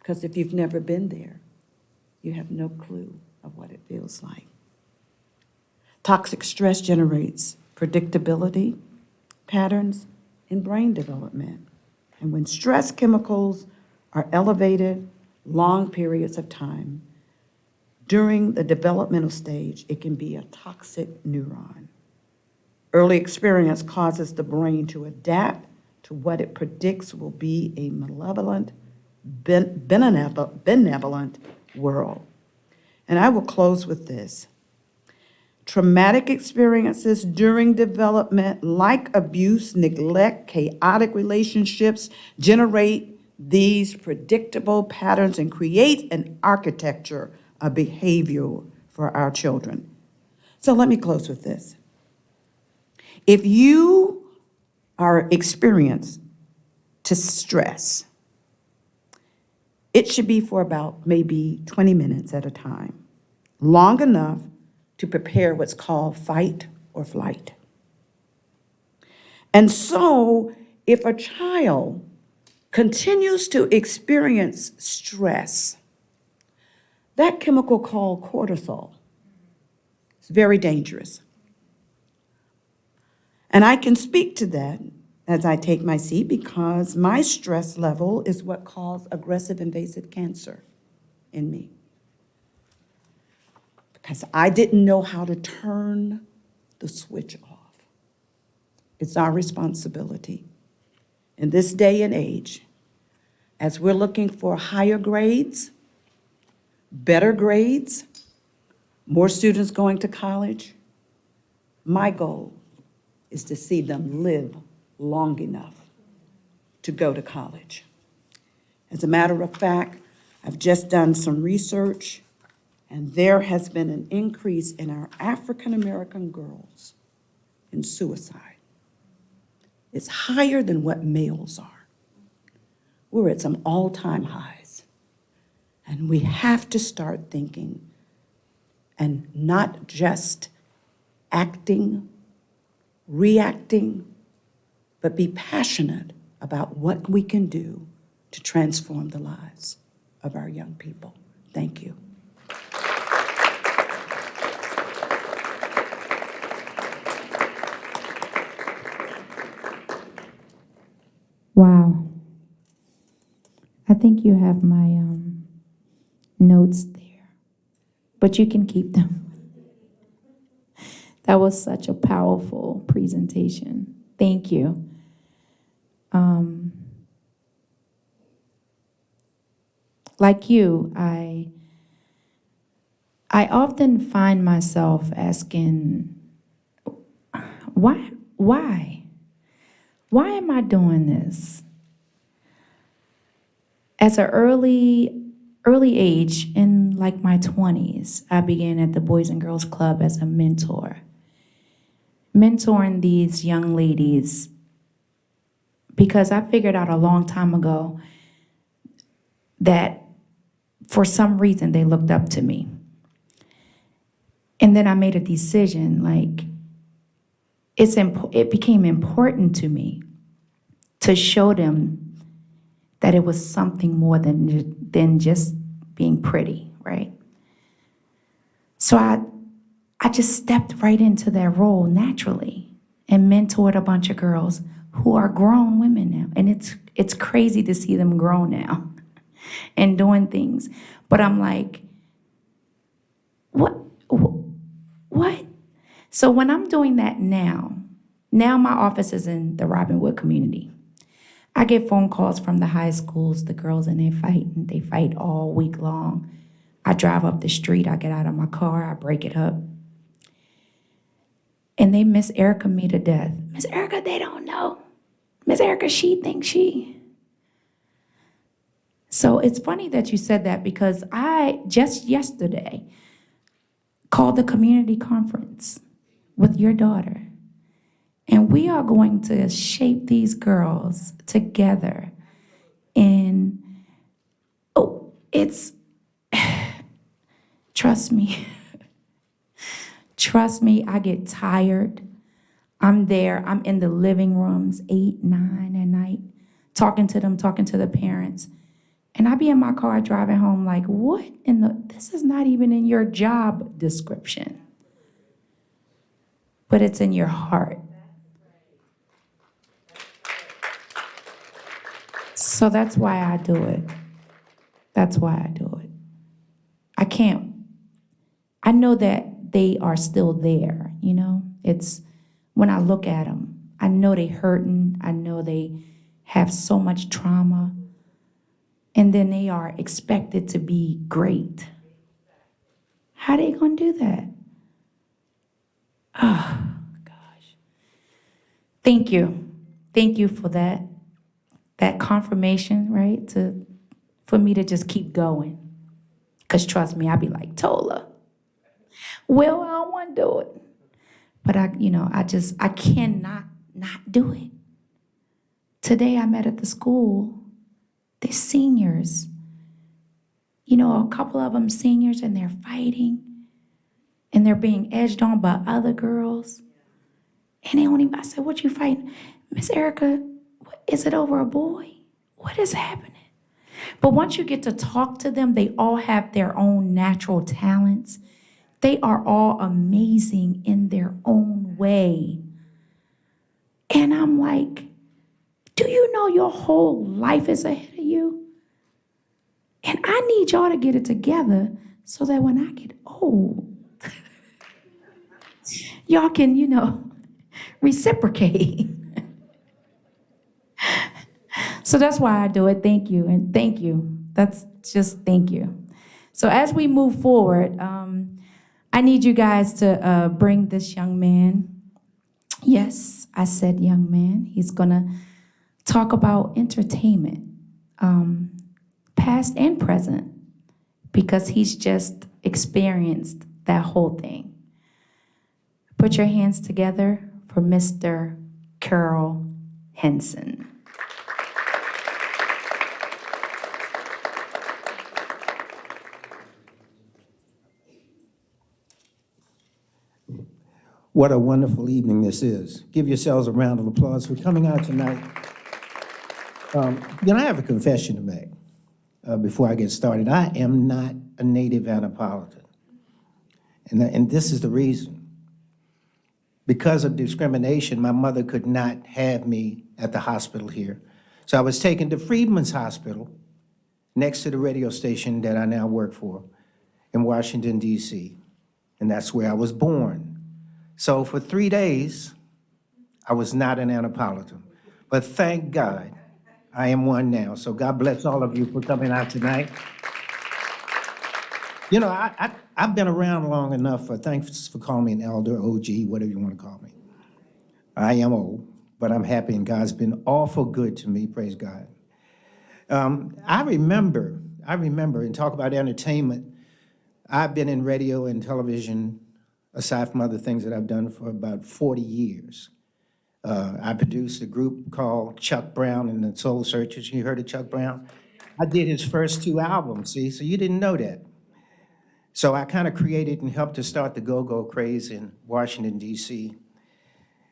Because if you've never been there, you have no clue of what it feels like. Toxic stress generates predictability patterns in brain development. And when stress chemicals are elevated long periods of time, during the developmental stage, it can be a toxic neuron. Early experience causes the brain to adapt to what it predicts will be a malevolent, benevolent world. And I will close with this. Traumatic experiences during development, like abuse, neglect, chaotic relationships, generate these predictable patterns and create an architecture of behavior for our children. So let me close with this. If you are experienced to stress, it should be for about maybe 20 minutes at a time, long enough to prepare what's called fight or flight. And so if a child continues to experience stress, that chemical called cortisol is very dangerous. And I can speak to that as I take my seat because my stress level is what caused aggressive invasive cancer in me. Because I didn't know how to turn the switch off. It's our responsibility in this day and age, as we're looking for higher grades, better grades, more students going to college. My goal is to see them live long enough to go to college. As a matter of fact, I've just done some research, and there has been an increase in our African-American girls in suicide. It's higher than what males are. We're at some all-time highs. And we have to start thinking and not just acting, reacting, but be passionate about what we can do to transform the lives of our young people. Thank you. Wow. I think you have my notes there, but you can keep them. That was such a powerful presentation. Thank you. Like you, I often find myself asking, why? Why am I doing this? At an early age, in like my 20s, I began at the Boys and Girls Club as a mentor, mentoring these young ladies because I figured out a long time ago that for some reason they looked up to me. And then I made a decision, like, it became important to me to show them that it was something more than just being pretty, right? So I just stepped right into that role naturally and mentored a bunch of girls who are grown women now. And it's crazy to see them grow now and doing things. But I'm like, what? So when I'm doing that now my office is in the Robinwood community. I get phone calls from the high schools, the girls, and they fight all week long. I drive up the street, I get out of my car, I break it up. And they Miss Erica me to death. Miss Erica, they don't know. Miss Erica, she thinks she. So it's funny that you said that because I just yesterday called the community conference with your daughter. And we are going to shape these girls together. And, trust me. Trust me, I get tired. I'm there, I'm in the living rooms 8, 9 at night, talking to them, talking to the parents. And I be in my car driving home like, this is not even in your job description. But it's in your heart. So that's why I do it. That's why I do it. I know that they are still there, you know? It's when I look at them, I know they hurting. I know they have so much trauma. And then they are expected to be great. How they gonna do that? Oh, gosh. Thank you. Thank you for that confirmation, right? For me to just keep going. Because trust me, I'd be like, Tola, well, I don't want to do it. But I cannot not do it. Today I met at the school, they're seniors. A couple of them seniors and they're fighting. And they're being edged on by other girls. And I said, what you fighting? Miss Erica, is it over a boy? What is happening? But once you get to talk to them, they all have their own natural talents. They are all amazing in their own way. And I'm like, do you know your whole life is ahead of you? And I need y'all to get it together so that when I get old, y'all can, reciprocate. So that's why I do it. Thank you. And thank you. That's just thank you. So as we move forward, I need you guys to bring this young man. Yes, I said young man. He's going to talk about entertainment, past and present, because he's just experienced that whole thing. Put your hands together for Mr. Carroll Hynson. What a wonderful evening this is. Give yourselves a round of applause for coming out tonight. I have a confession to make before I get started. I am not a native Annapolitan. And this is the reason. Because of discrimination, my mother could not have me at the hospital here. So I was taken to Freedman's Hospital, next to the radio station that I now work for, in Washington, D.C. And that's where I was born. So for 3 days, I was not an Annapolitan. But thank God, I am one now. So God bless all of you for coming out tonight. I've been around long enough. Thanks for calling me an elder, OG, whatever you want to call me. I am old, but I'm happy, and God's been awful good to me, praise God. I remember, and talk about entertainment, I've been in radio and television, aside from other things that I've done, for about 40 years. I produced a group called Chuck Brown and the Soul Searchers. You heard of Chuck Brown? I did his first 2 albums, see, so you didn't know that. So I kind of created and helped to start the go-go craze in Washington, D.C.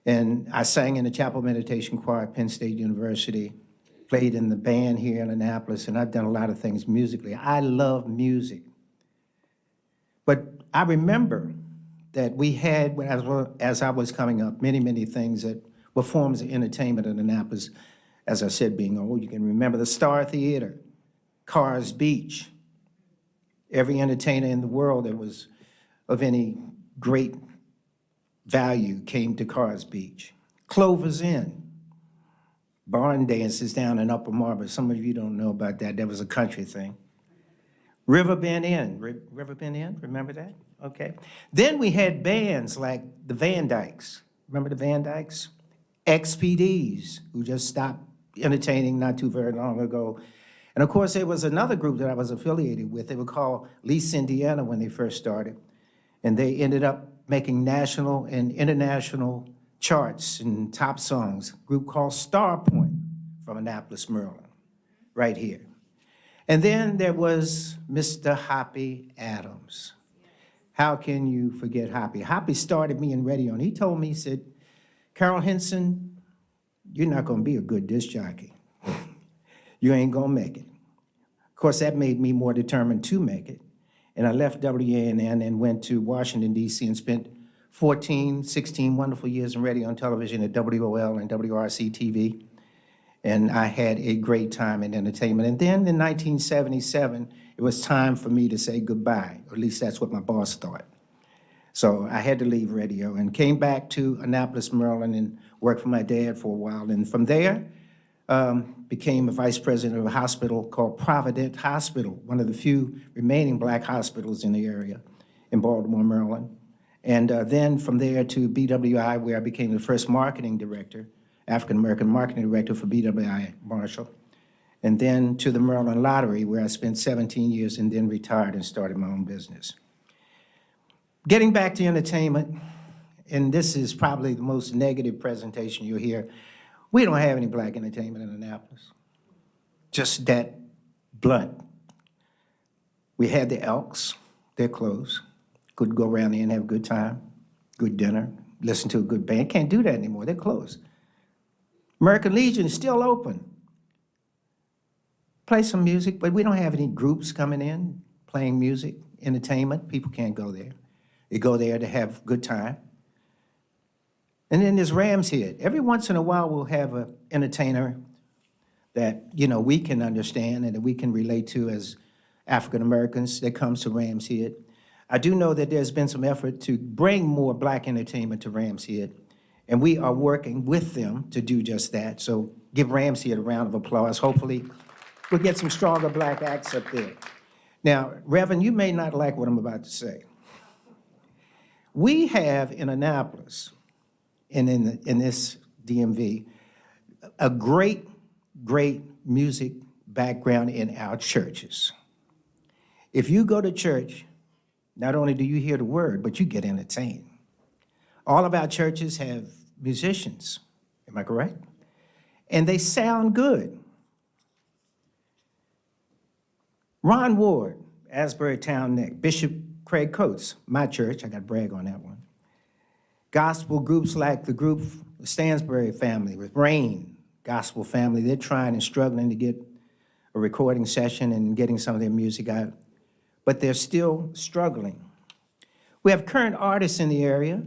And I sang in the Chapel Meditation Choir at Penn State University, played in the band here in Annapolis, and I've done a lot of things musically. I love music. But I remember that we had, as I was coming up, many, many things that were forms of entertainment in Annapolis. As I said, being old, you can remember the Star Theater, Carr's Beach. Every entertainer in the world that was of any great value came to Carr's Beach. Clover's Inn, barn dances down in Upper Marlboro. Some of you don't know about that. That was a country thing. Riverbend Inn, Riverbend Inn, remember that? Okay. Then we had bands like the Van Dykes. Remember the Van Dykes? XPDs, who just stopped entertaining not too very long ago. And of course, there was another group that I was affiliated with. They were called Lease Indiana when they first started. And they ended up making national and international charts and top songs. A group called Star Point from Annapolis, Maryland, right here. And then there was Mr. Hoppy Adams. How can you forget Hoppy? Hoppy started me in radio, and he told me, he said, Carroll Hynson, you're not going to be a good disc jockey. You ain't going to make it. Of course, that made me more determined to make it. And I left WANN and went to Washington, D.C. and spent 14, 16 wonderful years in radio and television at WOL and WRC TV. And I had a great time in entertainment. And then in 1977, it was time for me to say goodbye, or at least that's what my boss thought. So I had to leave radio and came back to Annapolis, Maryland, and worked for my dad for a while. And from there, became a vice president of a hospital called Provident Hospital, one of the few remaining black hospitals in the area in Baltimore, Maryland. And then from there to BWI, where I became the first marketing director, African-American marketing director for BWI Marshall. And then to the Maryland Lottery, where I spent 17 years and then retired and started my own business. Getting back to entertainment, and this is probably the most negative presentation you'll hear, we don't have any black entertainment in Annapolis. Just that blunt. We had the Elks, they're closed. Could go around there and have a good time, good dinner, listen to a good band. Can't do that anymore, they're closed. American Legion is still open. Play some music, but we don't have any groups coming in, playing music, entertainment. People can't go there. They go there to have a good time. And then there's Ram's Head. Every once in a while, we'll have an entertainer that, you know, we can understand and that we can relate to as African Americans that comes to Ram's Head. I do know that there's been some effort to bring more black entertainment to Ram's Head, and we are working with them to do just that. So give Ram's Head a round of applause. Hopefully, we'll get some stronger black acts up there. Now, Reverend, you may not like what I'm about to say. We have in Annapolis, and in this DMV, a great, great music background in our churches. If you go to church, not only do you hear the word, but you get entertained. All of our churches have musicians, am I correct? And they sound good. Ron Ward, Asbury Town Neck, Bishop Craig Coates, my church, I got to brag on that one. Gospel groups like the group, the Stansbury family with Rain, gospel family, they're trying and struggling to get a recording session and getting some of their music out, but they're still struggling. We have current artists in the area.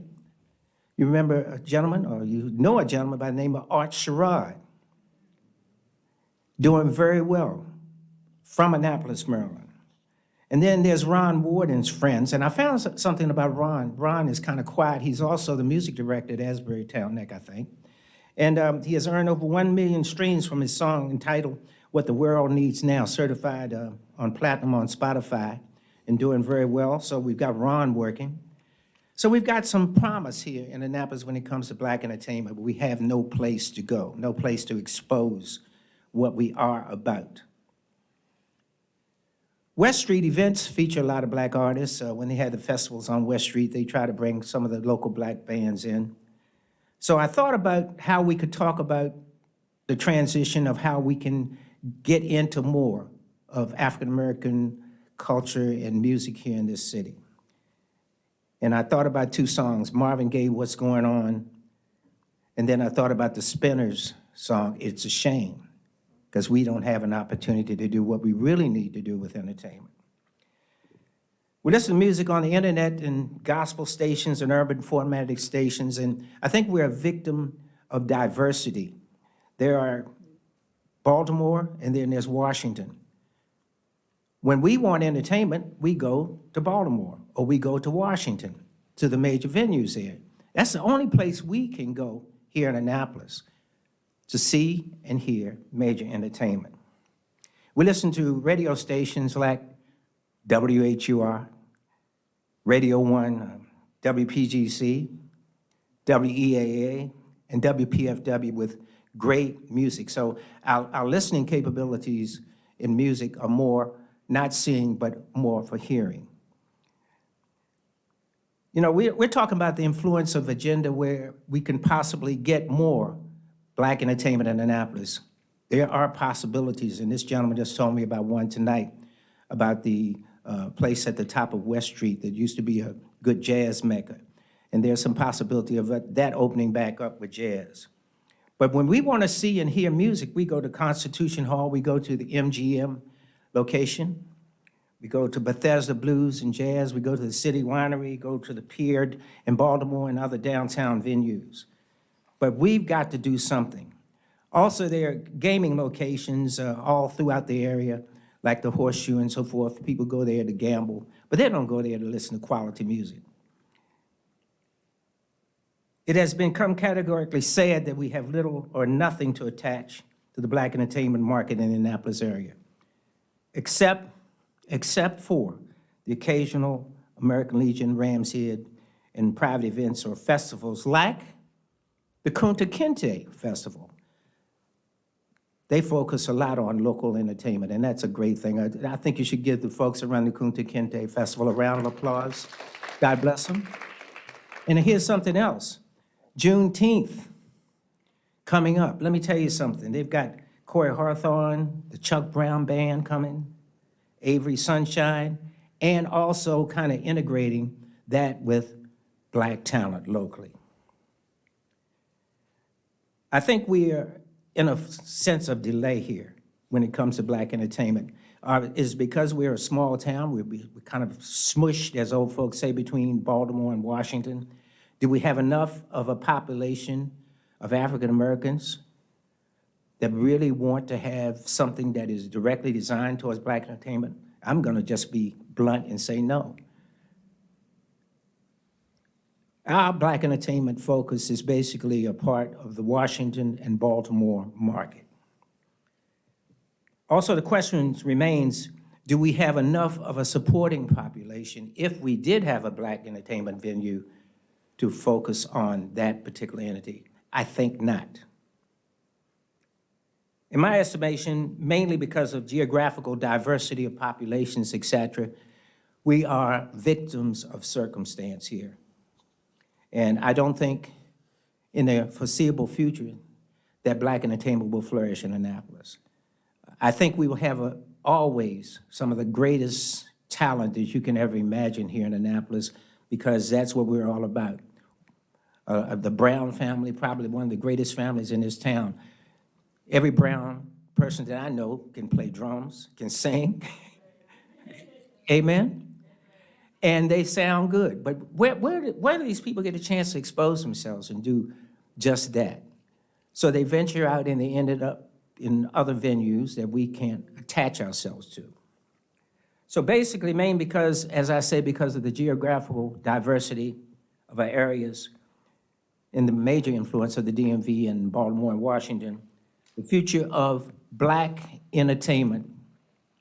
You remember a gentleman, or you know a gentleman by the name of Art Sherrod, doing very well from Annapolis, Maryland. And then there's Ron Ward and his friends, and I found something about Ron. Ron is kind of quiet. He's also the music director at Asbury Town Neck, I think. And he has earned over 1 million streams from his song entitled What the World Needs Now, certified on platinum on Spotify, and doing very well. So we've got Ron working. So we've got some promise here in Annapolis when it comes to black entertainment, but we have no place to go, no place to expose what we are about. West Street events feature a lot of black artists. When they had the festivals on West Street, they try to bring some of the local black bands in. So I thought about how we could talk about the transition of how we can get into more of African-American culture and music here in this city. And I thought about two songs, Marvin Gaye, What's Going On, And then I thought about the Spinners song, It's a Shame, because we don't have an opportunity to do what we really need to do with entertainment. We listen to music on the internet and gospel stations and urban formatted stations, and I think we're a victim of diversity. There are Baltimore, and then there's Washington. When we want entertainment, we go to Baltimore, or we go to Washington, to the major venues there. That's the only place we can go here in Annapolis to see and hear major entertainment. We listen to radio stations like WHUR, Radio 1, WPGC, WEAA, and WPFW with great music. So our listening capabilities in music are more not seeing, but more for hearing. You know, we're talking about the influence of agenda where we can possibly get more Black entertainment in Annapolis. There are possibilities, and this gentleman just told me about one tonight, about the place at the top of West Street that used to be a good jazz mecca. And there's some possibility of that opening back up with jazz. But when we want to see and hear music, we go to Constitution Hall, we go to the MGM location, we go to Bethesda Blues and Jazz, we go to the City Winery, go to the Pier in Baltimore and other downtown venues. But we've got to do something. Also, there are gaming locations all throughout the area, like the Horseshoe and so forth. People go there to gamble, but they don't go there to listen to quality music. It has become categorically said that we have little or nothing to attach to the Black entertainment market in the Annapolis area, except for the occasional American Legion, Ram's Head, and private events or festivals like the Kunta Kinte Festival. They focus a lot on local entertainment, and that's a great thing. I think you should give the folks around the Kunta Kinte Festival a round of applause. God bless them. And here's something else. Juneteenth coming up. Let me tell you something. They've got Corey Hawthorne, the Chuck Brown Band coming, Avery Sunshine, and also kind of integrating that with Black talent locally. I think we are in a sense of delay here when it comes to Black entertainment. Is because we're a small town, we're kind of smushed, as old folks say, between Baltimore and Washington. Do we have enough of a population of African Americans that really want to have something that is directly designed towards Black entertainment? I'm gonna just be blunt and say no. Our Black entertainment focus is basically a part of the Washington and Baltimore market. Also, the question remains, do we have enough of a supporting population if we did have a Black entertainment venue to focus on that particular entity? I think not. In my estimation, mainly because of geographical diversity of populations, et cetera, we are victims of circumstance here. And I don't think in the foreseeable future that Black entertainment will flourish in Annapolis. I think we will have always some of the greatest talent that you can ever imagine here in Annapolis, because that's what we're all about. The Brown family, probably one of the greatest families in this town. Every Brown person that I know can play drums, can sing. Amen? And they sound good. But where do these people get a chance to expose themselves and do just that? So they venture out and they ended up in other venues that we can't attach ourselves to. So basically, mainly because, as I said, because of the geographical diversity of our areas and the major influence of the DMV and Baltimore and Washington, the future of Black entertainment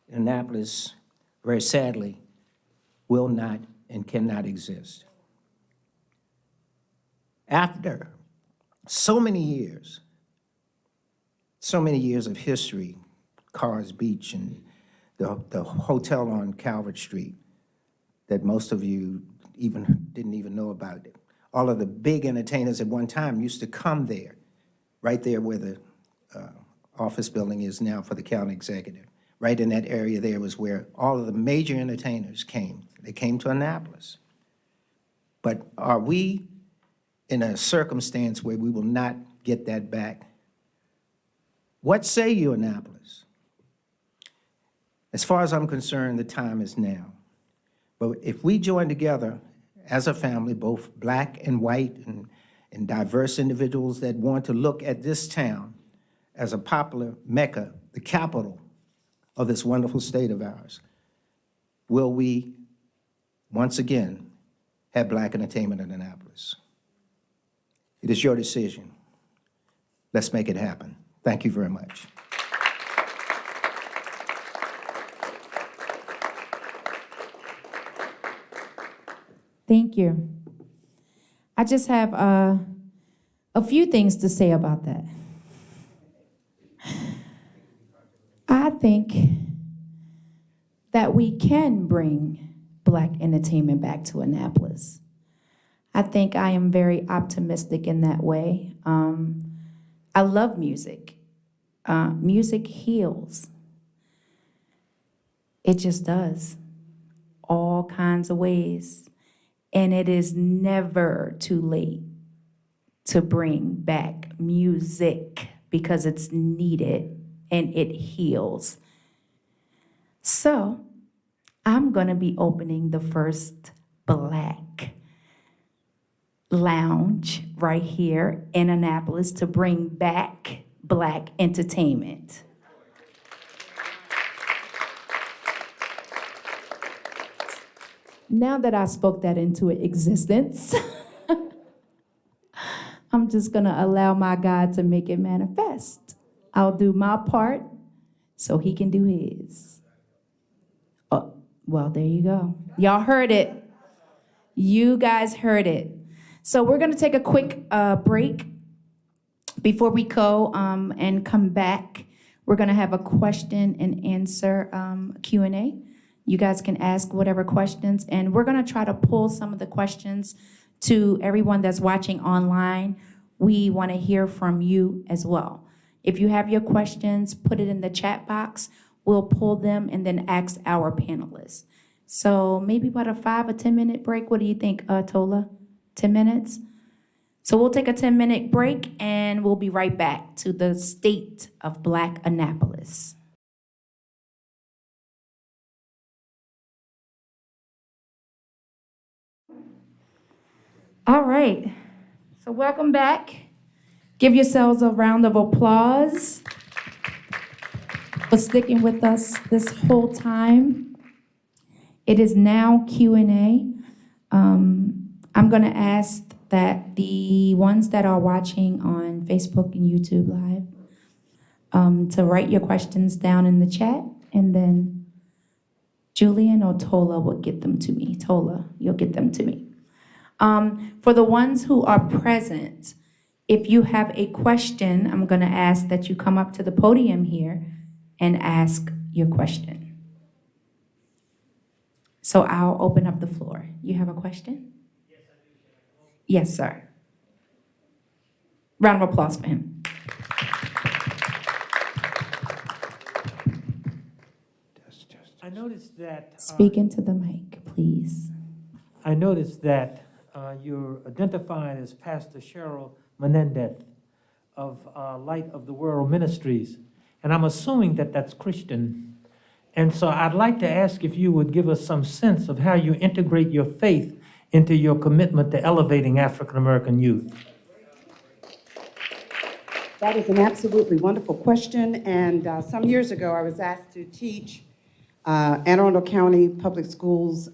in Annapolis, very sadly, will not and cannot exist. After so many years of history, Carr's Beach and the hotel on Calvert Street that most of you didn't even know about. All of the big entertainers at one time used to come there, right there where the office building is now for the county executive. Right in that area there was where all of the major entertainers came. They came to Annapolis. But are we in a circumstance where we will not get that back. What say you, Annapolis? As far as I'm concerned, the time is now. But if we join together as a family, both black and white and diverse individuals that want to look at this town as a popular mecca, the capital of this wonderful state of ours, will we once again have black entertainment in Annapolis? It is your decision. Let's make it happen. Thank you very much. Thank you. I just have a few things to say about that. I think that we can bring black entertainment back to Annapolis. I think I am very optimistic in that way. I love music. Music heals. It just does. All kinds of ways. And it is never too late to bring back music because it's needed and it heals. So I'm gonna be opening the first black lounge right here in Annapolis to bring back black entertainment. Now that I spoke that into existence, I'm just gonna allow my God to make it manifest. I'll do my part so he can do his. Oh, well, there you go. Y'all heard it. You guys heard it. So we're gonna take a quick break before we go and come back. We're gonna have a question and answer Q&A. You guys can ask whatever questions, and we're gonna try to pull some of the questions to everyone that's watching online. We wanna hear from you as well. If you have your questions, put it in the chat box. We'll pull them and then ask our panelists. So maybe about a 5 or 10 minute break. What do you think, Tola? 10 minutes? So we'll take a 10-minute break and we'll be right back to the state of Black Annapolis. All right, so welcome back. Give yourselves a round of applause for sticking with us this whole time. It is now Q&A. I'm gonna ask that the ones that are watching on Facebook and YouTube Live to write your questions down in the chat, and then Julian or Tola will get them to me. Tola, you'll get them to me. For the ones who are present, if you have a question, I'm gonna ask that you come up to the podium here and ask your question. So I'll open up the floor. You have a question? Yes, I do. Yes, sir. Round of applause for him. I noticed that. Speak into the mic, please. I noticed that you're identifying as Pastor Sheryl Menendez of Light of the World Ministries, and I'm assuming that that's Christian. And so I'd like to ask if you would give us some sense of how you integrate your faith into your commitment to elevating African American youth. That is an absolutely wonderful question, and some years ago I was asked to teach Anne Arundel County Public Schools.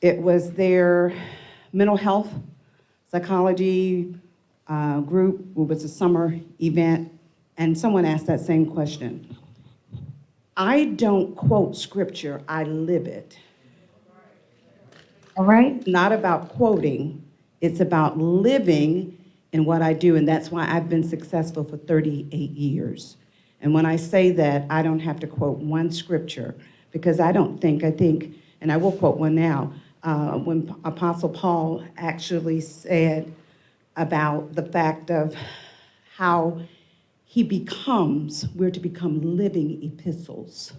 It was their mental health psychology group. It was a summer event, and someone asked that same question. I don't quote scripture, I live it. All right. It's not about quoting, it's about living in what I do, and that's why I've been successful for 38 years. And when I say that, I don't have to quote one scripture, because I think, and I will quote one now, when Apostle Paul actually said about the fact of how we're to become living epistles.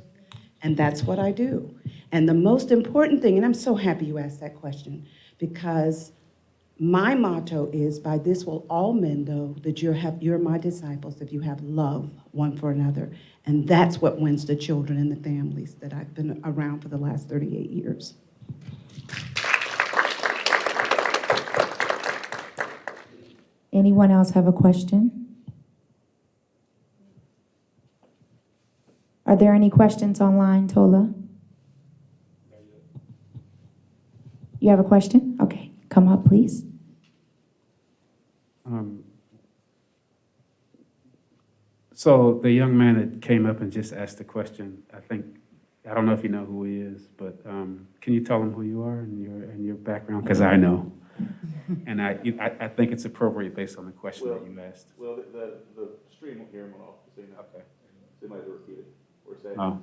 And that's what I do. And the most important thing, and I'm so happy you asked that question, because My motto is, by this will all men know that you're my disciples if you have love one for another. And that's what wins the children and the families that I've been around for the last 38 years. Anyone else have a question? Are there any questions online, Tola? You have a question? Okay, come up, please. So the young man that came up and just asked the question, I don't know if you know who he is, but can you tell him who you are and your background? Because I know. And I think it's appropriate based on the question that you asked. Well, the stream won't hear him all, so you know. Okay. So you might have to repeat it or say. Oh.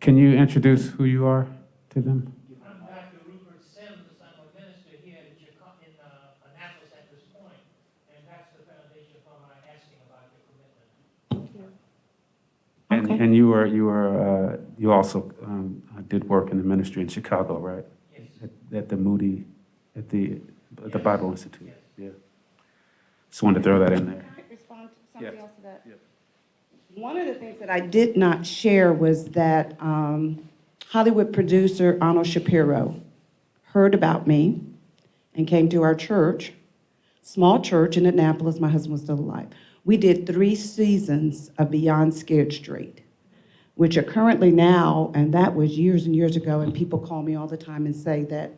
Can you introduce who you are to them? I'm Dr. Rupert Sims. I'm a minister here in Annapolis at this point, and that's the foundation for my asking about your commitment. Okay. And you also did work in the ministry in Chicago, right? Yes. At the Moody, at the Bible Institute. Yeah. Just wanted to throw that in there. Can I respond to something Yeah. else to that? Yeah. One of the things that I did not share was that Hollywood producer Arnold Shapiro heard about me and came to our church, small church in Annapolis. My husband was still alive. We did 3 seasons of Beyond Scared Straight, which are currently now, and that was years and years ago, and people call me all the time and say that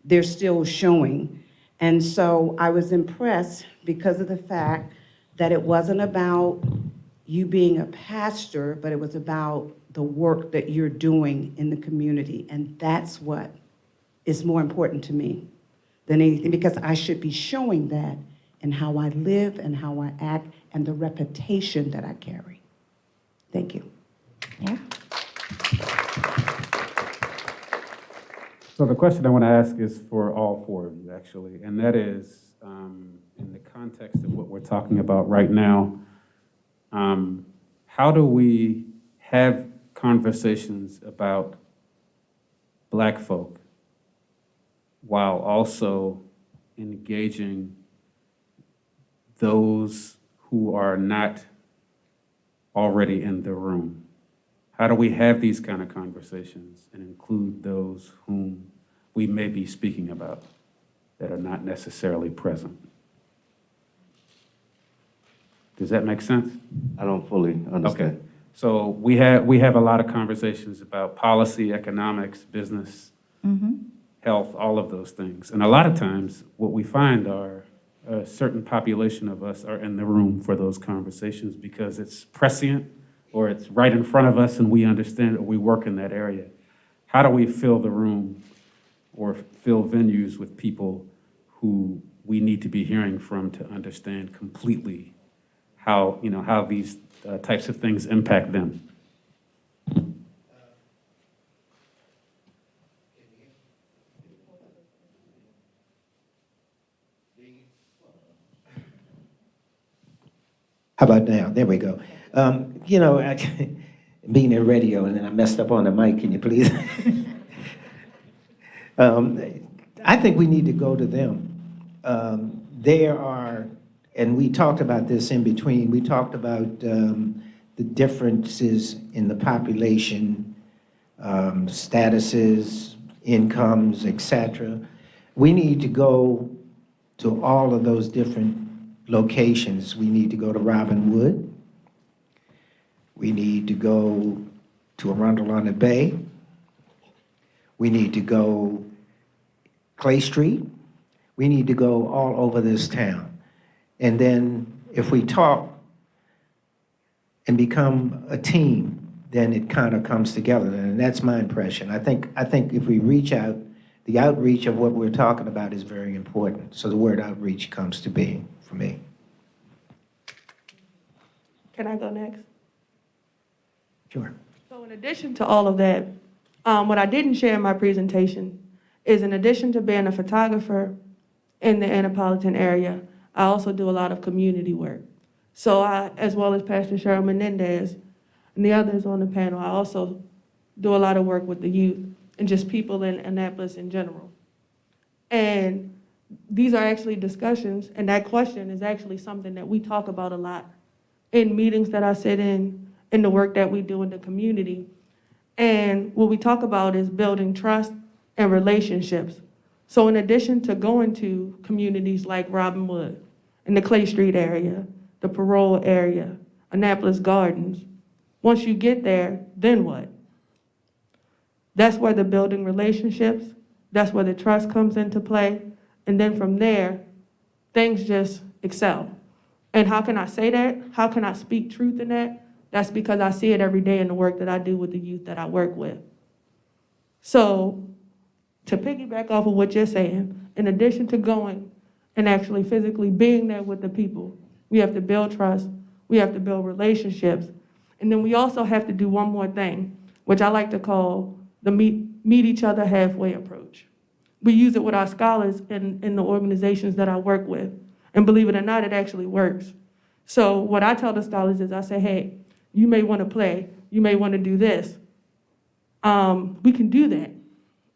they're still showing. And so I was impressed because of the fact that it wasn't about you being a pastor, but it was about the work that you're doing in the community. And that's what is more important to me than anything, because I should be showing that in how I live and how I act and the reputation that I carry. Thank you. Yeah. So the question I want to ask is for all 4 of you, actually, and that is, in the context of what we're talking about right now, how do we have conversations about Black folk while also engaging those who are not already in the room? How do we have these kind of conversations and include those whom we may be speaking about that are not necessarily present? Does that make sense? I don't fully understand. Okay. So we have a lot of conversations about policy, economics, business, health, all of those things. And a lot of times what we find are a certain population of us are in the room for those conversations because it's prescient or it's right in front of us and we understand it, or we work in that area. How do we fill the room or fill venues with people who we need to be hearing from to understand completely how these types of things impact them? How about now? There we go. Being in radio, and then I messed up on the mic, can you please? I think we need to go to them. There are, and we talked about this in between, we talked about the differences in the population, statuses, incomes, etc. We need to go to all of those different locations. We need to go to Robin Wood. We need to go to Arundel on the Bay. We need to go Clay Street. We need to go all over this town. And then if we talk and become a team, then it kind of comes together. And that's my impression. I think if we reach out, the outreach of what we're talking about is very important. So the word outreach comes to being for me. Can I go next? Sure. So in addition to all of that, what I didn't share in my presentation is, in addition to being a photographer in the Annapolitan area, I also do a lot of community work. So I, as well as Pastor Sheryl Menendez and the others on the panel, I also do a lot of work with the youth and just people in Annapolis in general. And these are actually discussions, and that question is actually something that we talk about a lot in meetings that I sit in the work that we do in the community. And what we talk about is building trust and relationships. So in addition to going to communities like Robinwood, in the Clay Street area, the Parole area, Annapolis Gardens, once you get there, then what? That's where the building relationships, that's where the trust comes into play. And then from there, things just excel. And how can I say that? How can I speak truth in that? That's because I see it every day in the work that I do with the youth that I work with. So to piggyback off of what you're saying, in addition to going and actually physically being there with the people, we have to build trust, we have to build relationships, and then we also have to do one more thing, which I like to call the meet each other halfway approach. We use it with our scholars in the organizations that I work with. And believe it or not, it actually works. So what I tell the scholars is I say, hey, you may want to play, you may want to do this. We can do that.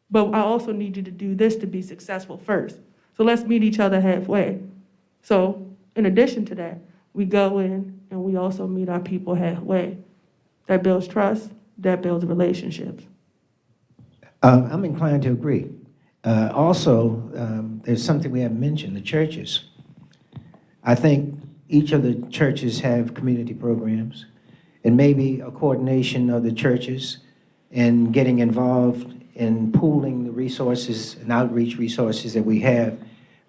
But I also need you to do this to be successful first. So let's meet each other halfway. So in addition to that, we go in and we also meet our people halfway. That builds trust, that builds relationships. I'm inclined to agree. Also, there's something we haven't mentioned, the churches. I think each of the churches have community programs, and maybe a coordination of the churches and getting involved in pooling the resources and outreach resources that we have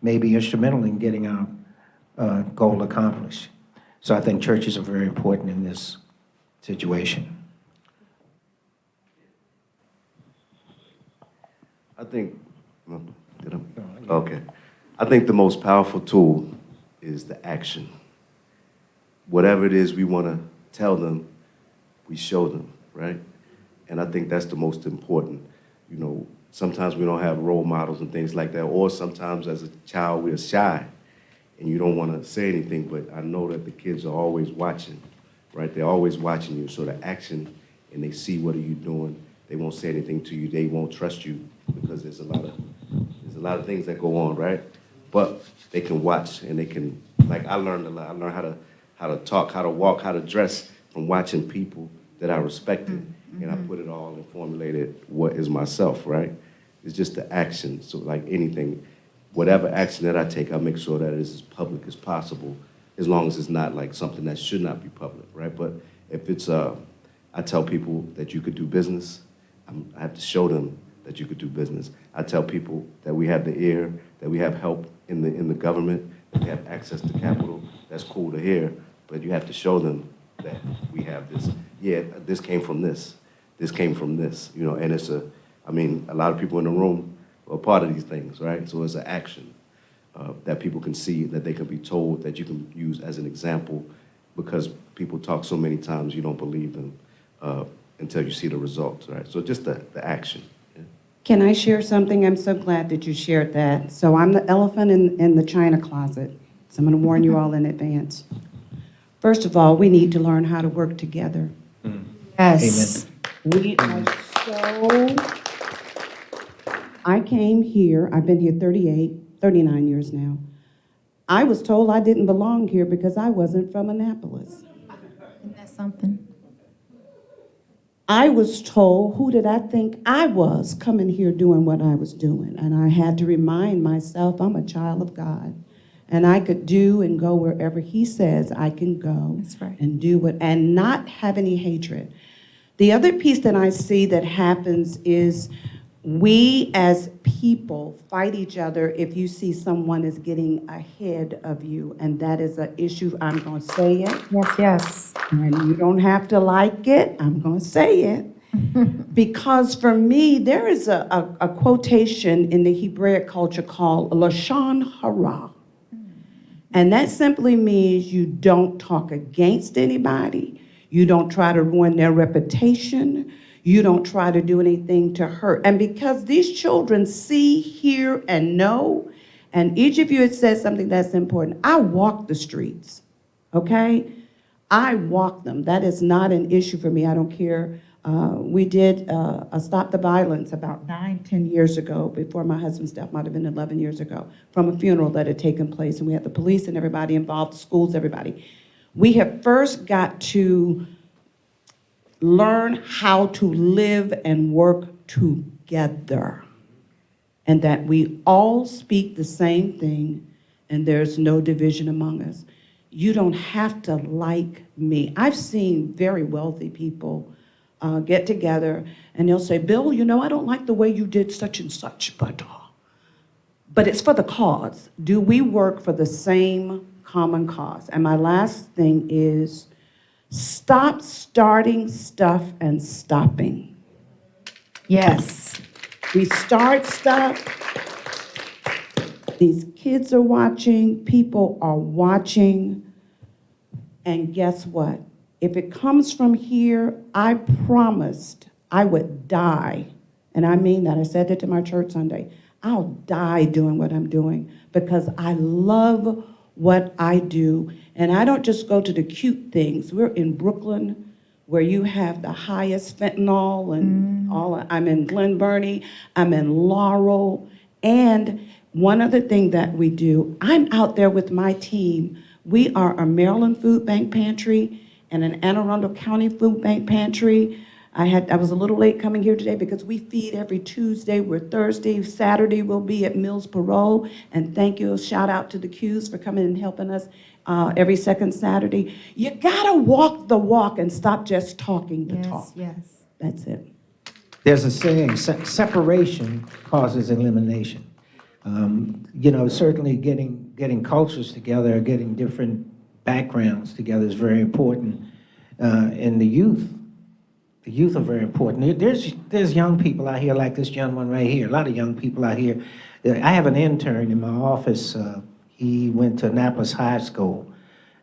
may be instrumental in getting our goal accomplished. So I think churches are very important in this situation. I think, okay. I think the most powerful tool is the action. Whatever it is we want to tell them, we show them, right? And I think that's the most important. You know, sometimes we don't have role models and things like that, or sometimes as a child we're shy and you don't want to say anything, but I know that the kids are always watching, right? They're always watching you, so the action, and they see what are you doing, they won't say anything to you, they won't trust you because there's a lot of things that go on, right? But they can watch and they can, like I learned a lot. I learned how to talk, how to walk, how to dress from watching people that I respected. And I put it all and formulated what is myself, right? It's just the action. So like anything, whatever action that I take, I make sure that it is as public as possible, as long as it's not like something that should not be public, right? But if it's, I tell people that you could do business, I have to show them that you could do business. I tell people that we have the ear, that we have help in the government, that we have access to capital. That's cool to hear, but you have to show them that we have this. Yeah, this came from this. This came from this, you know, and it's a lot of people in the room are part of these things, right? So it's an action that people can see, that they can be told, that you can use as an example, because people talk so many times you don't believe them until you see the results, right? So just the action. Yeah. Can I share something? I'm so glad that you shared that. So I'm the elephant in the china closet. So I'm going to warn you all in advance. First of all, we need to learn how to work together. Yes. Amen. We are so, I came here, I've been here 39 years now. I was told I didn't belong here because I wasn't from Annapolis. Isn't that something? I was told, who did I think I was coming here doing what I was doing? And I had to remind myself, I'm a child of God. And I could do and go wherever he says I can go. That's right. And do what, and not have any hatred. The other piece that I see that happens is we as people fight each other if you see someone is getting ahead of you, and that is an issue. I'm going to say it. Yes. And you don't have to like it. I'm going to say it. Because for me, there is a quotation in the Hebraic culture called Lashon Hara. And that simply means you don't talk against anybody. You don't try to ruin their reputation. You don't try to do anything to hurt. And because these children see, hear, and know, and each of you has said something that's important, I walk the streets, okay? I walk them. That is not an issue for me. I don't care We did a Stop the Violence about 10 years ago, before my husband's death, might have been 11 years ago, from a funeral that had taken place, and we had the police and everybody involved, schools, everybody. We have first got to learn how to live and work together, and that we all speak the same thing, and there's no division among us. You don't have to like me. I've seen very wealthy people get together, and they'll say, Bill, you know, I don't like the way you did such and such, but it's for the cause. Do we work for the same common cause? And my last thing is, stop starting stuff and stopping. Yes. We start stuff. These kids are watching, people are watching, and guess what? If it comes from here, I promised I would die, and I mean that. I said that to my church Sunday. I'll die doing what I'm doing because I love what I do, and I don't just go to the cute things. We're in Brooklyn, where you have the highest fentanyl and all. I'm in Glen Burnie, I'm in Laurel, and one other thing that we do, I'm out there with my team. We are a Maryland Food Bank Pantry and an Anne Arundel County Food Bank Pantry. I was a little late coming here today because we feed every Tuesday. We're Thursday. Saturday we'll be at Mills Parole. And thank you, shout out to the Qs for coming and helping us every second Saturday. You gotta walk the walk and stop just talking the talk. Yes. That's it. There's a saying, separation causes elimination. You know, certainly getting cultures together, getting different backgrounds together is very important. And the youth are very important. There's young people out here like this young one right here, a lot of young people out here. I have an intern in my office. He went to Annapolis High School,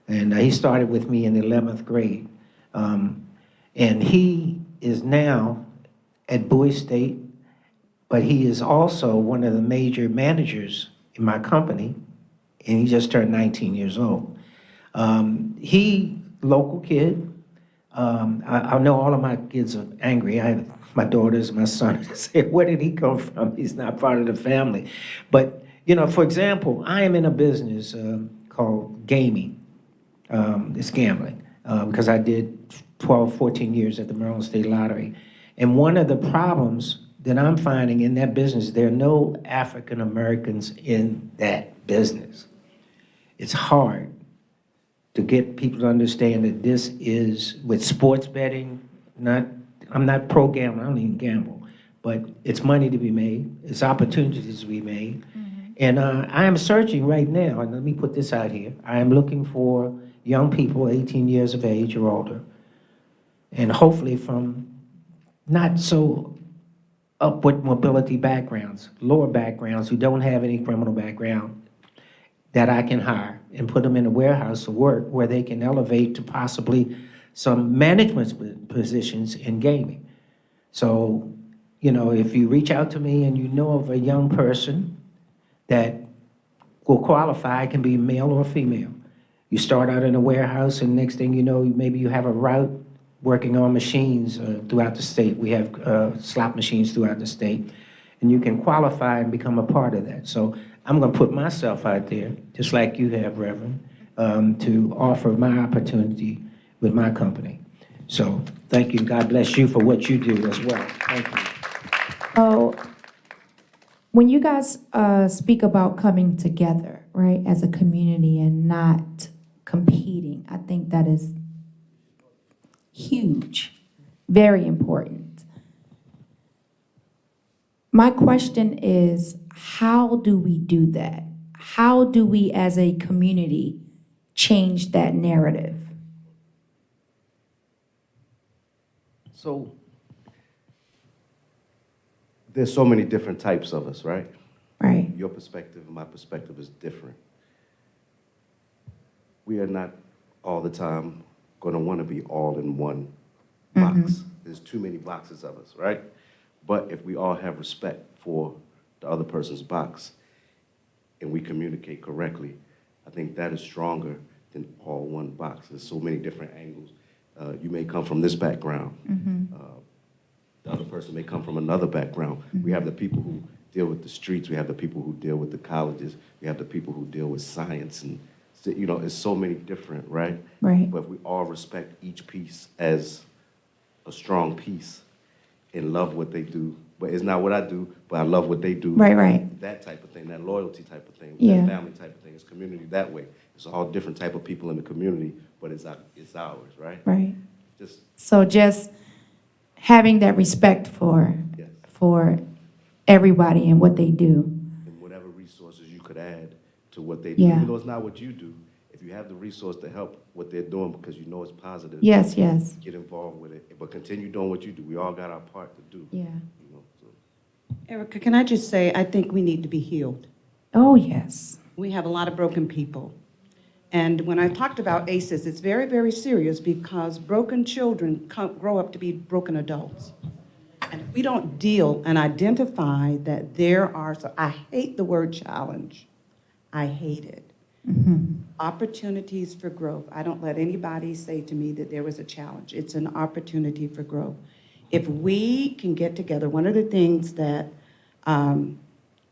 and he started with me in the 11th grade. And he is now at Bowie State, but he is also one of the major managers in my company, and he just turned 19 years old. He, local kid. I know all of my kids are angry. I have my daughters, my son, say, where did he come from? He's not part of the family. But, you know, for example, I am in a business called gaming. It's gambling, because I did 12, 14 years at the Maryland State Lottery. And one of the problems that I'm finding in that business, there are no African Americans in that business. It's hard to get people to understand that this is, with sports betting, I'm not pro-gambling, I don't even gamble, but it's money to be made, it's opportunities to be made. And I am searching right now, and let me put this out here, I am looking for young people 18 years of age or older, and hopefully from not so upward mobility backgrounds, lower backgrounds who don't have any criminal background, that I can hire and put them in a warehouse of work where they can elevate to possibly some management positions in gaming. So, you know, if you reach out to me and you know of a young person that will qualify, it can be male or female. You start out in a warehouse, and next thing you know, maybe you have a route working on machines throughout the state. We have slot machines throughout the state, and you can qualify and become a part of that. So I'm going to put myself out there, just like you have, Reverend, to offer my opportunity with my company. So thank you. God bless you for what you do as well. Thank you. So when you guys speak about coming together, right, as a community and not competing, I think that is huge, very important. My question is, how do we do that? How do we as a community change that narrative? So there's so many different types of us, right? Right. Your perspective and my perspective is different. We are not all the time going to want to be all in one box. There's too many boxes of us, right? But if we all have respect for the other person's box and we communicate correctly, I think that is stronger than all one box. There's so many different angles. You may come from this background. The other person may come from another background. We have the people who deal with the streets. We have the people who deal with the colleges. We have the people who deal with science. And, you know, it's so many different, right? Right. But we all respect each piece as a strong piece and love what they do. But it's not what I do, but I love what they do. Right. That type of thing, that loyalty type of thing, Yeah. that family type of thing. It's community that way. It's all different type of people in the community, but it's ours, right? Right. Just, So just having that respect for, yes. for everybody and what they do. And whatever resources you could add to what they do. Yeah. Even though it's not what you do, if you have the resource to help what they're doing because you know it's positive. Yes. Get involved with it, but continue doing what you do. We all got our part to do. Yeah. You know, so. Erica, can I just say, I think we need to be healed. Oh, yes. We have a lot of broken people. And when I talked about ACEs, it's very, very serious because broken children grow up to be broken adults. And if we don't deal and identify that there are, so I hate the word challenge. I hate it. Opportunities for growth. I don't let anybody say to me that there was a challenge. It's an opportunity for growth. If we can get together, one of the things that I'm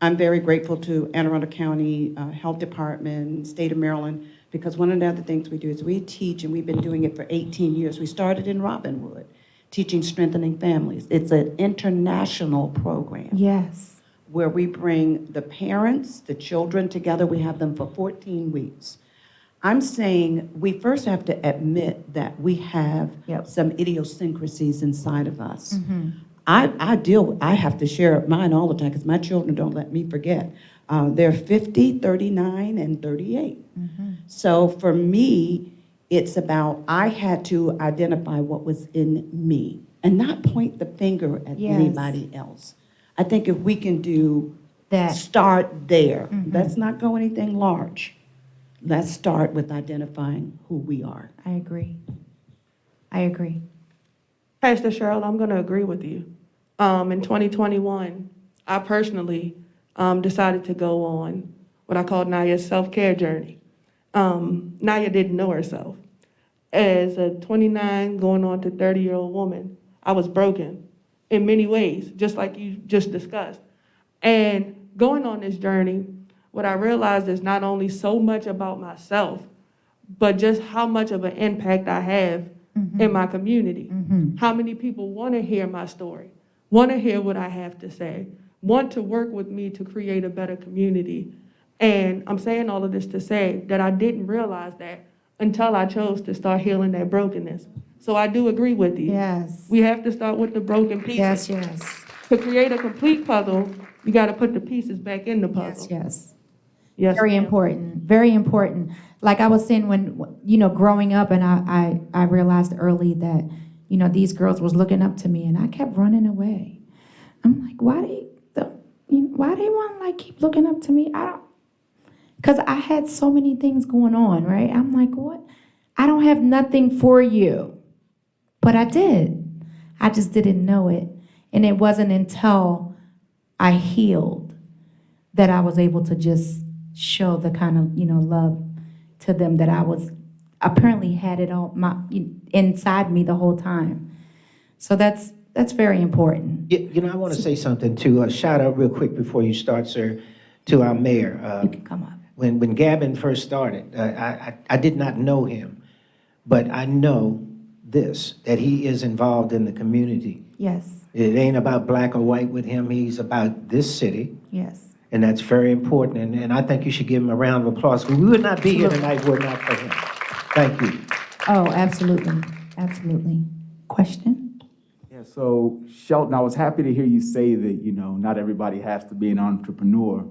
very grateful to Anne Arundel County Health Department, State of Maryland, because one of the other things we do is we teach, and we've been doing it for 18 years. We started in Robinwood, teaching Strengthening Families. It's an international program. Yes. Where we bring the parents, the children together. We have them for 14 weeks. I'm saying we first have to admit that we have some idiosyncrasies inside of us. I have to share mine all the time because my children don't let me forget. They're 50, 39, and 38. So for me, it's about I had to identify what was in me and not point the finger at anybody else. I think if we can do That. start there. Let's not go anything large. Let's start with identifying who we are. I agree. I agree. Pastor Cheryl, I'm going to agree with you. In 2021, I personally decided to go on what I call Nya's self-care journey. Nyai didn't know herself. As a 29 going on to 30-year-old woman, I was broken in many ways, just like you just discussed. And going on this journey, what I realized is not only so much about myself, but just how much of an impact I have in my community. How many people want to hear my story, want to hear what I have to say, want to work with me to create a better community. And I'm saying all of this to say that I didn't realize that until I chose to start healing that brokenness. So I do agree with you. Yes. We have to start with the broken pieces. Yes. To create a complete puzzle, you got to put the pieces back in the puzzle. Yes. Yes, Very ma'am. important. Very important. Like I was saying when, growing up, and I realized early that, these girls was looking up to me, and I kept running away. I'm like, why they want to keep looking up to me? Because I had so many things going on, right? I'm like, what? I don't have nothing for you. But I did. I just didn't know it. And it wasn't until I healed that I was able to just show the kind of, love to them that I was apparently had it all inside me the whole time. So that's very important. I want to say something too. A shout out real quick before you start, sir, to our mayor. You can come up. When Gavin first started, I did not know him, but I know this, that he is involved in the community. Yes. It ain't about black or white with him. He's about this city. Yes. And that's very important. And I think you should give him a round of applause. We would not be here tonight were it not for him. Thank you. Oh, absolutely. Absolutely. Question? Yeah, so Shelton, I was happy to hear you say that, not everybody has to be an entrepreneur.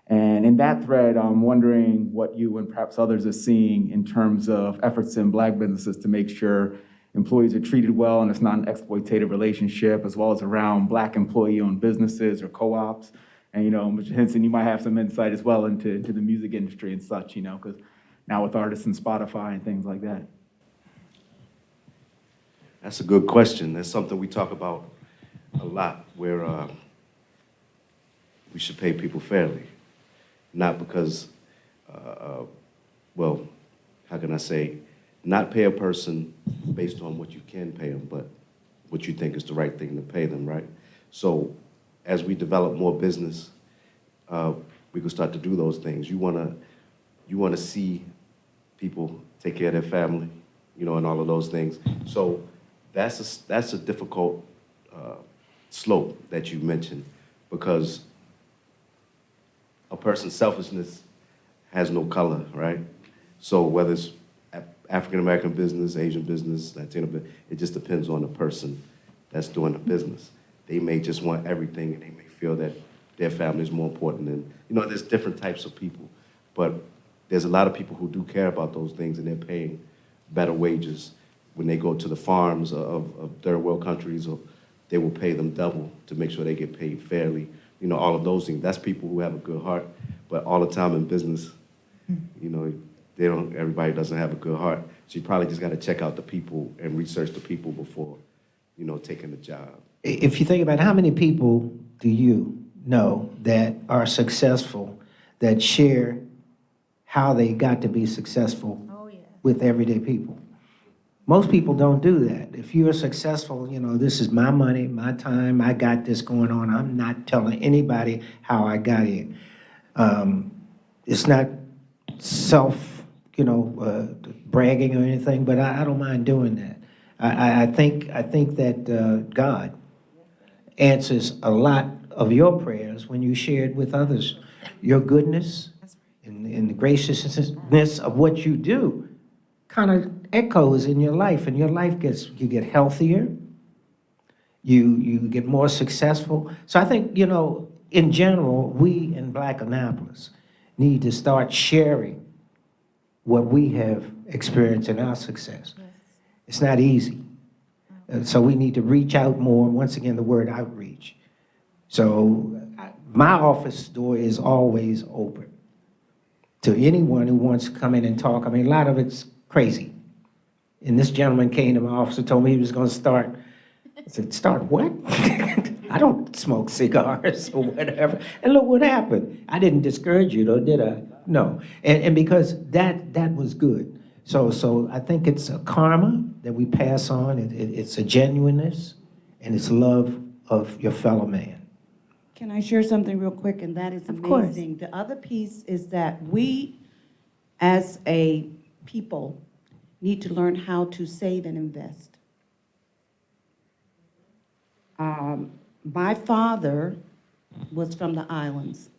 And in that thread, I'm wondering what you and perhaps others are seeing in terms of efforts in Black businesses to make sure employees are treated well and it's not an exploitative relationship, as well as around Black employee-owned businesses or co-ops. And, Mr. Hynson, you might have some insight as well into the music industry and such, because now with artists and Spotify and things like that. That's a good question. That's something we talk about a lot, where we should pay people fairly. Not because, how can I say, not pay a person based on what you can pay them, but what you think is the right thing to pay them, right? So as we develop more business, we can start to do those things. You wanna see people take care of their family, you know, and all of those things. So that's a difficult slope that you mentioned, because a person's selfishness has no color, right? So whether it's African-American business, Asian business, Latino business, it just depends on the person that's doing the business. They may just want everything, and they may feel that their family is more important than, you know, there's different types of people. But there's a lot of people who do care about those things, and they're paying better wages. When they go to the farms of third world countries, or they will pay them double to make sure they get paid fairly. You know, all of those things. That's people who have a good heart. But all the time in business, you know, everybody doesn't have a good heart. So you probably just got to check out the people and research the people before, you know, taking the job. If you think about how many people do you know that are successful, that share how they got to be successful with everyday people? Most people don't do that. If you're successful, you know, this is my money, my time, I got this going on. I'm not telling anybody how I got here. It's not bragging or anything, but I don't mind doing that. I think that God answers a lot of your prayers when you share it with others. Your goodness and the graciousness of what you do kind of echoes in your life, and your life you get healthier, you get more successful. So I think, you know, in general, we in Black Annapolis need to start sharing what we have experienced in our success. Yes. It's not easy. So we need to reach out more. Once again, the word outreach. So my office door is always open to anyone who wants to come in and talk. I mean, a lot of it's crazy. And this gentleman came to my office and told me he was going to start. I said, start what? I don't smoke cigars or whatever. And look what happened. I didn't discourage you, though, did I? No. And because that was good. So I think it's a karma that we pass on. It's a genuineness, and it's love of your fellow man. Can I share something real quick? And that is Of course. amazing. The other piece is that we, as a people, need to learn how to save and invest. My father was from the islands.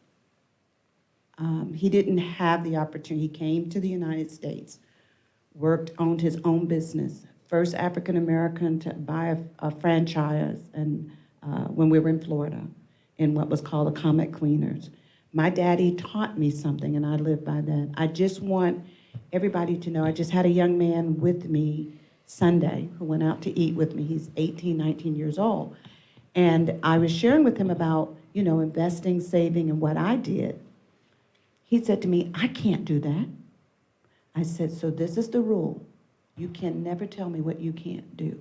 He didn't have the opportunity. He came to the United States, owned his own business, first African-American to buy a franchise, and when we were in Florida, in what was called the Comet Cleaners. My daddy taught me something, and I live by that. I just want everybody to know, I just had a young man with me Sunday who went out to eat with me. He's 18, 19 years old. And I was sharing with him about, you know, investing, saving, and what I did. He said to me, I can't do that. I said, so this is the rule. You can never tell me what you can't do.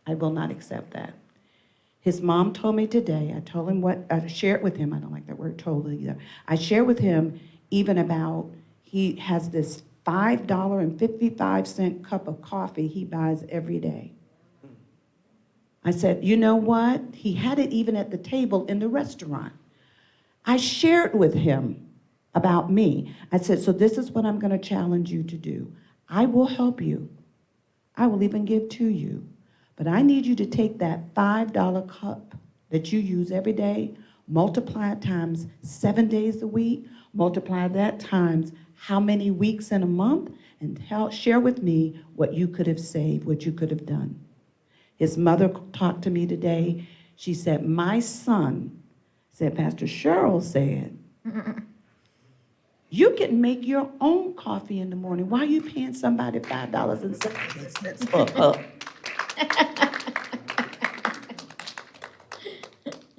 I will not accept that. His mom told me today, I told him what, I shared with him, I don't like that word totally either. I shared with him even about, he has this $5.55 cup of coffee he buys every day. I said, you know what? He had it even at the table in the restaurant. I shared with him about me. I said, so this is what I'm going to challenge you to do. I will help you. I will even give to you. But I need you to take that $5 cup that you use every day, multiply it times 7 days a week, multiply that times how many weeks in a month, and share with me what you could have saved, what you could have done. His mother talked to me today. She said, my son said, Pastor Sheryl said, you can make your own coffee in the morning. Why are you paying somebody $5.70 for a cup?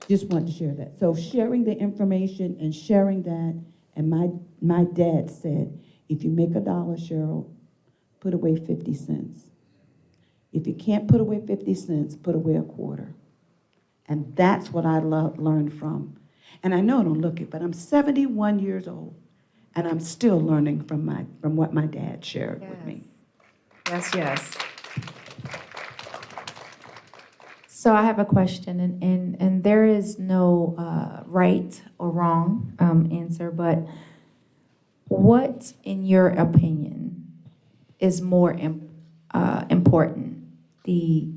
Just wanted to share that. So sharing the information and sharing that, and my dad said, if you make $1, Sheryl, put away 50 cents. If you can't put away 50 cents, put away a quarter. And that's what I learned from. And I know I don't look it, but I'm 71 years old, and I'm still learning from what my dad shared with me. Yes, yes. So I have a question, and there is no right or wrong answer, but what, in your opinion, is more important, the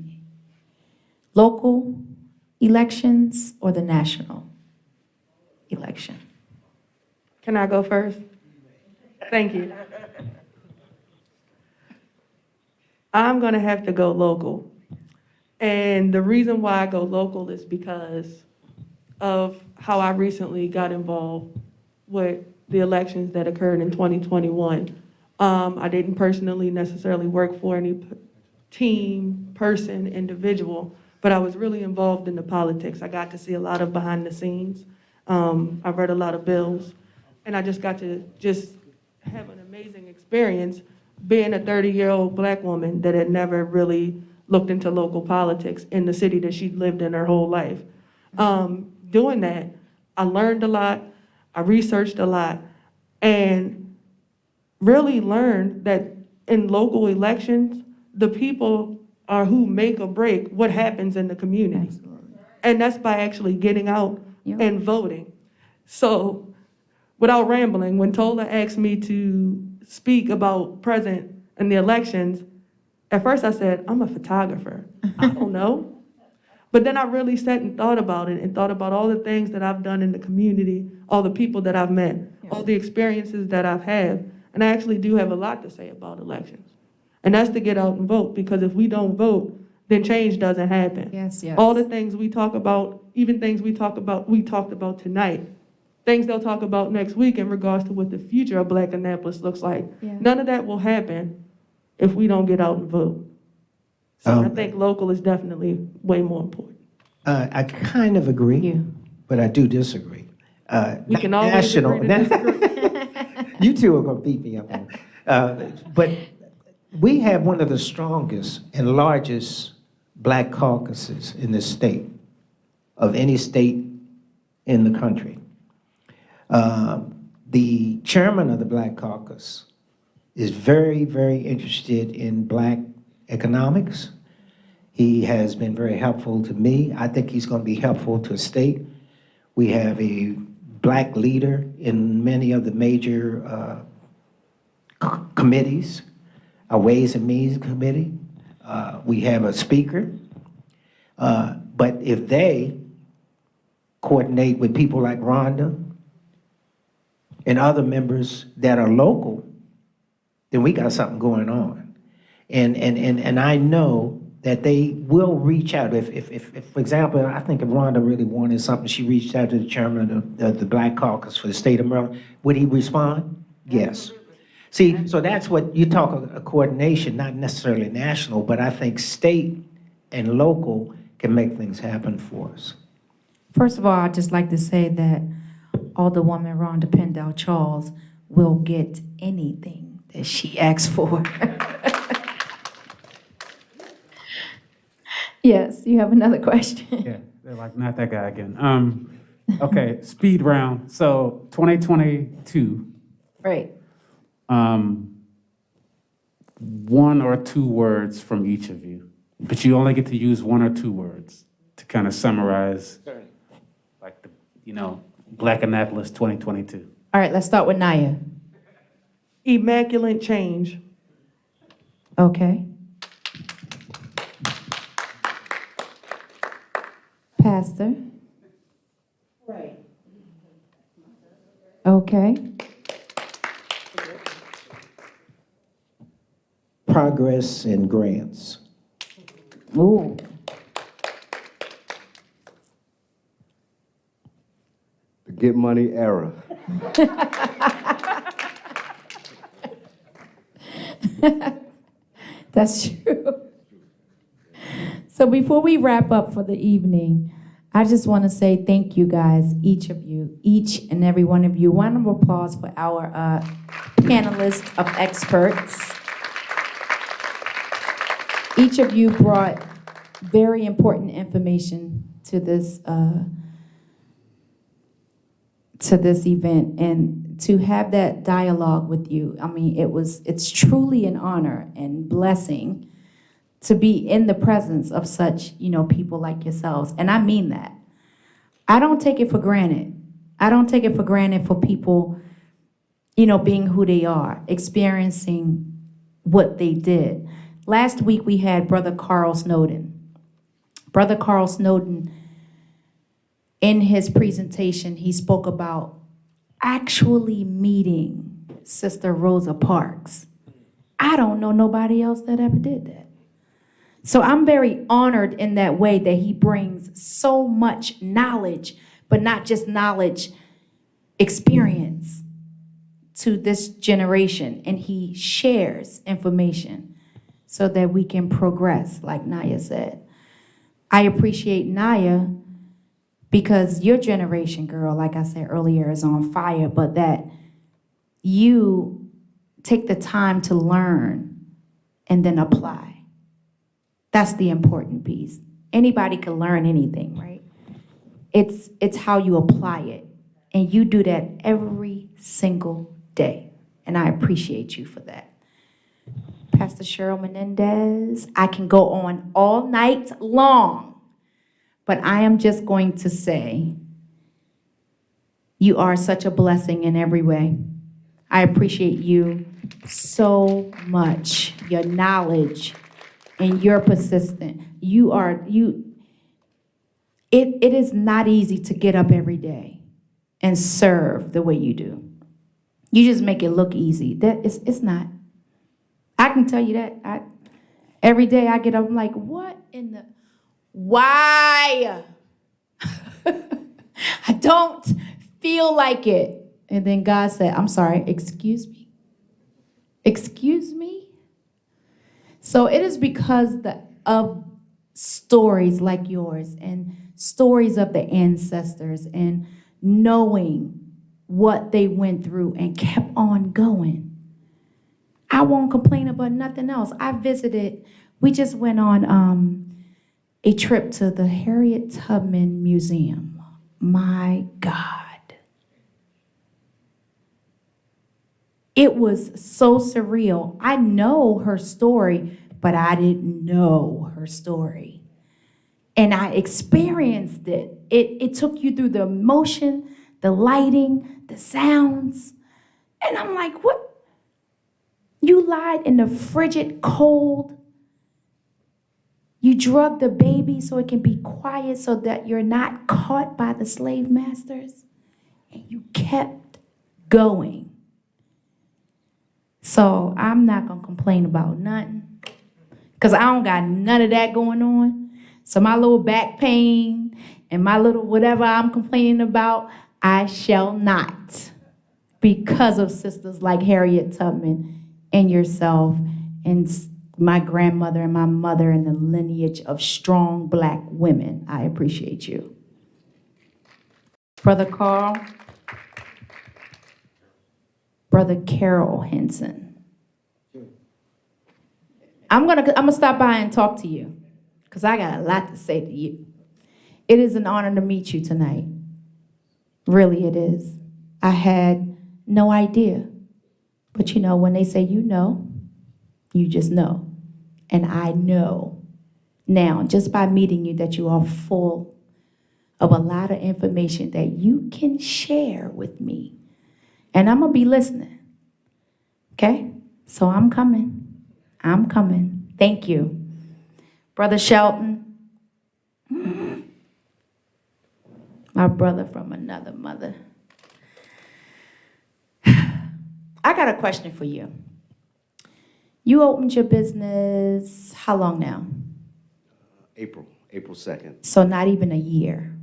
local elections or the national election? Can I go first? Thank you. I'm going to have to go local. And the reason why I go local is because of how I recently got involved with the elections that occurred in 2021. I didn't personally necessarily work for any team, person, individual, but I was really involved in the politics. I got to see a lot of behind the scenes. I read a lot of bills, and I just got to have an amazing experience being a 30-year-old black woman that had never really looked into local politics in the city that she'd lived in her whole life. Doing that, I learned a lot, I researched a lot, and really learned that in local elections, the people are who make or break what happens in the community. Absolutely. And that's by actually getting out Yep. and voting. So, without rambling, when Tola asked me to speak about present and the elections, at first I said, I'm a photographer. I don't know. But then I really sat and thought about it and thought about all the things that I've done in the community, all the people that I've met, all the experiences that I've had. And I actually do have a lot to say about elections. And that's to get out and vote, because if we don't vote, then change doesn't happen. Yes, yes. All the things we talk about, even things we talked about tonight, things they'll talk about next week in regards to what the future of Black Annapolis looks like. Yeah. None of that will happen if we don't get out and vote. So I Um, think local is definitely way more important. I kind of agree, Yeah. but I do disagree. We can always agree to disagree. You two are going to beat me up on it. But we have one of the strongest and largest black caucuses in the state, of any state in the country. The chairman of the Black Caucus is very, very interested in black economics. He has been very helpful to me. I think he's going to be helpful to the state. We have a black leader in many of the major committees, a Ways and Means Committee. We have a speaker. But if they coordinate with people like Rhonda and other members that are local, then we got something going on. And I know that they will reach out. If, for example, I think if Rhonda really wanted something, she reached out to the chairman of the Black Caucus for the state of Maryland. Would he respond? Yes. See, so that's what you talk of a coordination, not necessarily national, but I think state and local can make things happen for us. First of all, I'd just like to say that Alderwoman Rhonda Pendell Charles will get anything that she asks for. Yes, you have another question. Yeah, they're like, not that guy again. Okay, speed round. So 2022, Right. one or two words from each of you, but you only get to use one or two words to kind of summarize, like the, Black Annapolis 2022. All right, let's start with Nyai. Immaculate change. Okay. Pastor. Right. Okay. Progress and grants. Ooh. The get money era. That's true. So before we wrap up for the evening, I just want to say thank you guys, each and every one of you. Round of applause for our panelists of experts. Each of you brought very important information to this event, and to have that dialogue with you, I mean, it's truly an honor and blessing to be in the presence of such, people like yourselves. And I mean that. I don't take it for granted. I don't take it for granted for people, being who they are, experiencing what they did. Last week we had Brother Carl Snowden. Brother Carl Snowden, in his presentation, he spoke about actually meeting Sister Rosa Parks. I don't know nobody else that ever did that. So I'm very honored in that way that he brings so much knowledge, but not just knowledge, experience to this generation. And he shares information so that we can progress, like Nyai said. I appreciate Nyai because your generation, girl, like I said earlier, is on fire, but that you take the time to learn and then apply. That's the important piece. Anybody can learn anything, right? It's how you apply it. And you do that every single day. And I appreciate you for that. Pastor Sheryl Menendez, I can go on all night long, but I am just going to say, you are such a blessing in every way. I appreciate you so much, your knowledge and your persistence. It is not easy to get up every day and serve the way you do. You just make it look easy. It's not. I can tell you that. Every day I get up, I'm like, what in the, why? I don't feel like it. And then God said, I'm sorry, excuse me? Excuse me? So it is because of stories like yours and stories of the ancestors and knowing what they went through and kept on going. I won't complain about nothing else. We just went on a trip to the Harriet Tubman Museum. My God. It was so surreal. I know her story, but I didn't know her story. And I experienced it. It took you through the emotion, the lighting, the sounds. And I'm like, what? You lied in the frigid cold. You drugged the baby so it can be quiet so that you're not caught by the slave masters. And you kept going. So I'm not going to complain about nothing because I don't got none of that going on. So my little back pain and my little whatever I'm complaining about, I shall not, because of sisters like Harriet Tubman and yourself and my grandmother and my mother and the lineage of strong Black women. I appreciate you. Brother Carl. Brother Carroll Hynson. I'm gonna stop by and talk to you because I got a lot to say to you. It is an honor to meet you tonight. Really, it is. I had no idea. But when they say you know, you just know. And I know now, just by meeting you, that you are full of a lot of information that you can share with me. And I'm going to be listening. Okay? So I'm coming. Thank you. Brother Shelton. My brother from another mother. I got a question for you. You opened your business how long now? April 2nd. So not even a year.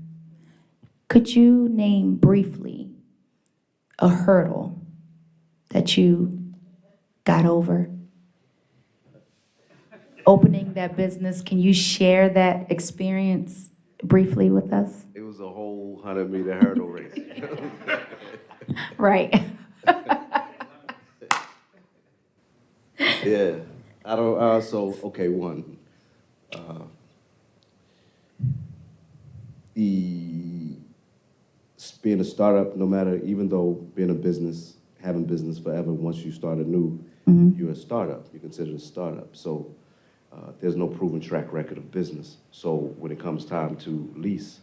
Could you name briefly a hurdle that you got over opening that business? Can you share that experience briefly with us? It was a whole 100-meter hurdle race. Right. Yeah. I don't, one. Being a startup, no matter, even though being a business, having business forever, once you start anew, you're a startup. You're considered a startup. So there's no proven track record of business. So when it comes time to lease,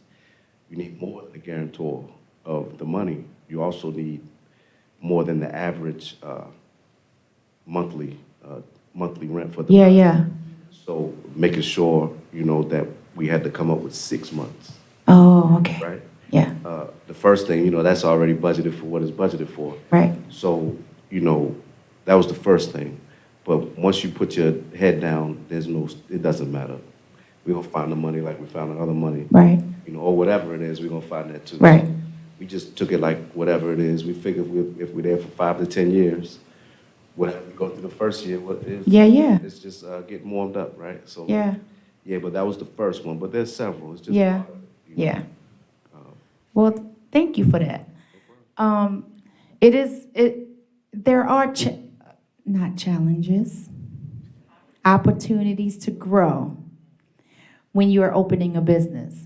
you need more than the guarantor of the money. You also need more than the average monthly rent for the Yeah, yeah. So making sure, that we had to come up with 6 months, Oh, okay. right? Yeah, The first thing, that's already budgeted for what it's budgeted for. right. So, that was the first thing. But once you put your head down, it doesn't matter. We're gonna find the money like we found the other money. Right. Or whatever it is, we're gonna find that too. Right. So we just took it like whatever it is. We figured if we're there for 5 to 10 years, whatever we go through the first year, Yeah. it's just getting warmed up, right? So Yeah, yeah, but that was the first one. But there's several. It's just Yeah. yeah. Well, thank you for that. There are not challenges, opportunities to grow when you are opening a business.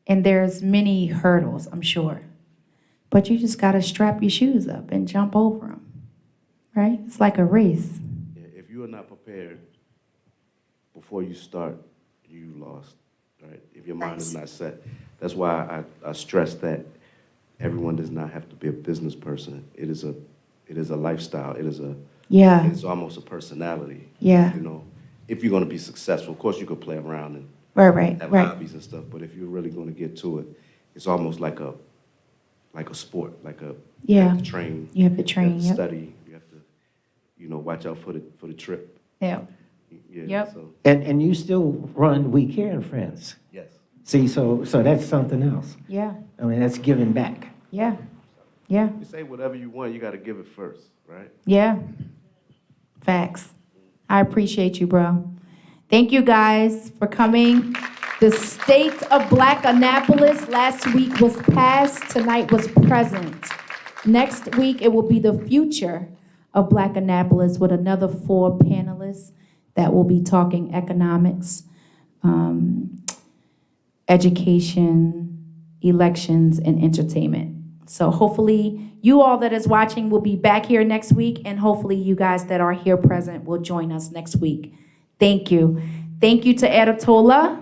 And there's many hurdles, I'm sure. But you just got to strap your shoes up and jump over them, right? It's like a race. Yeah, if you are not prepared before you start, you lost, right? If your mind is not set. That's why I stress that everyone does not have to be a business person. It is a lifestyle. Yeah, It's almost a personality. yeah. If you're going to be successful, of course you could play around and Right. have hobbies and stuff, but if you're really going to get to it, it's almost like a sport, you Yeah. have to train. You have to train, You have to yep. study. You have to, watch out for the trip. Yeah. Yeah, Yep. So, And you still run We Care and Friends. yes. See, so that's something else. Yeah, I mean, that's giving back. yeah, yeah, You say whatever you want, you got to give it first, right? yeah. Facts. I appreciate you, bro. Thank you guys for coming. The state of Black Annapolis last week was past, tonight was present. Next week, it will be the future of Black Annapolis with another 4 panelists that will be talking economics, education, elections, and entertainment. So hopefully you all that is watching will be back here next week, and hopefully you guys that are here present will join us next week. Thank you. Thank you to Adatola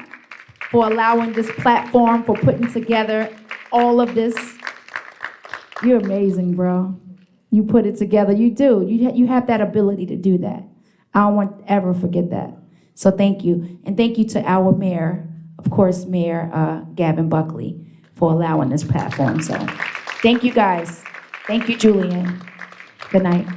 for allowing this platform, for putting together all of this. You're amazing, bro. You put it together. You do. You have that ability to do that. I don't want to ever forget that. So thank you. And thank you to our mayor, of course, Mayor Gavin Buckley, for allowing this platform. So thank you, guys. Thank you, Julian. Good night.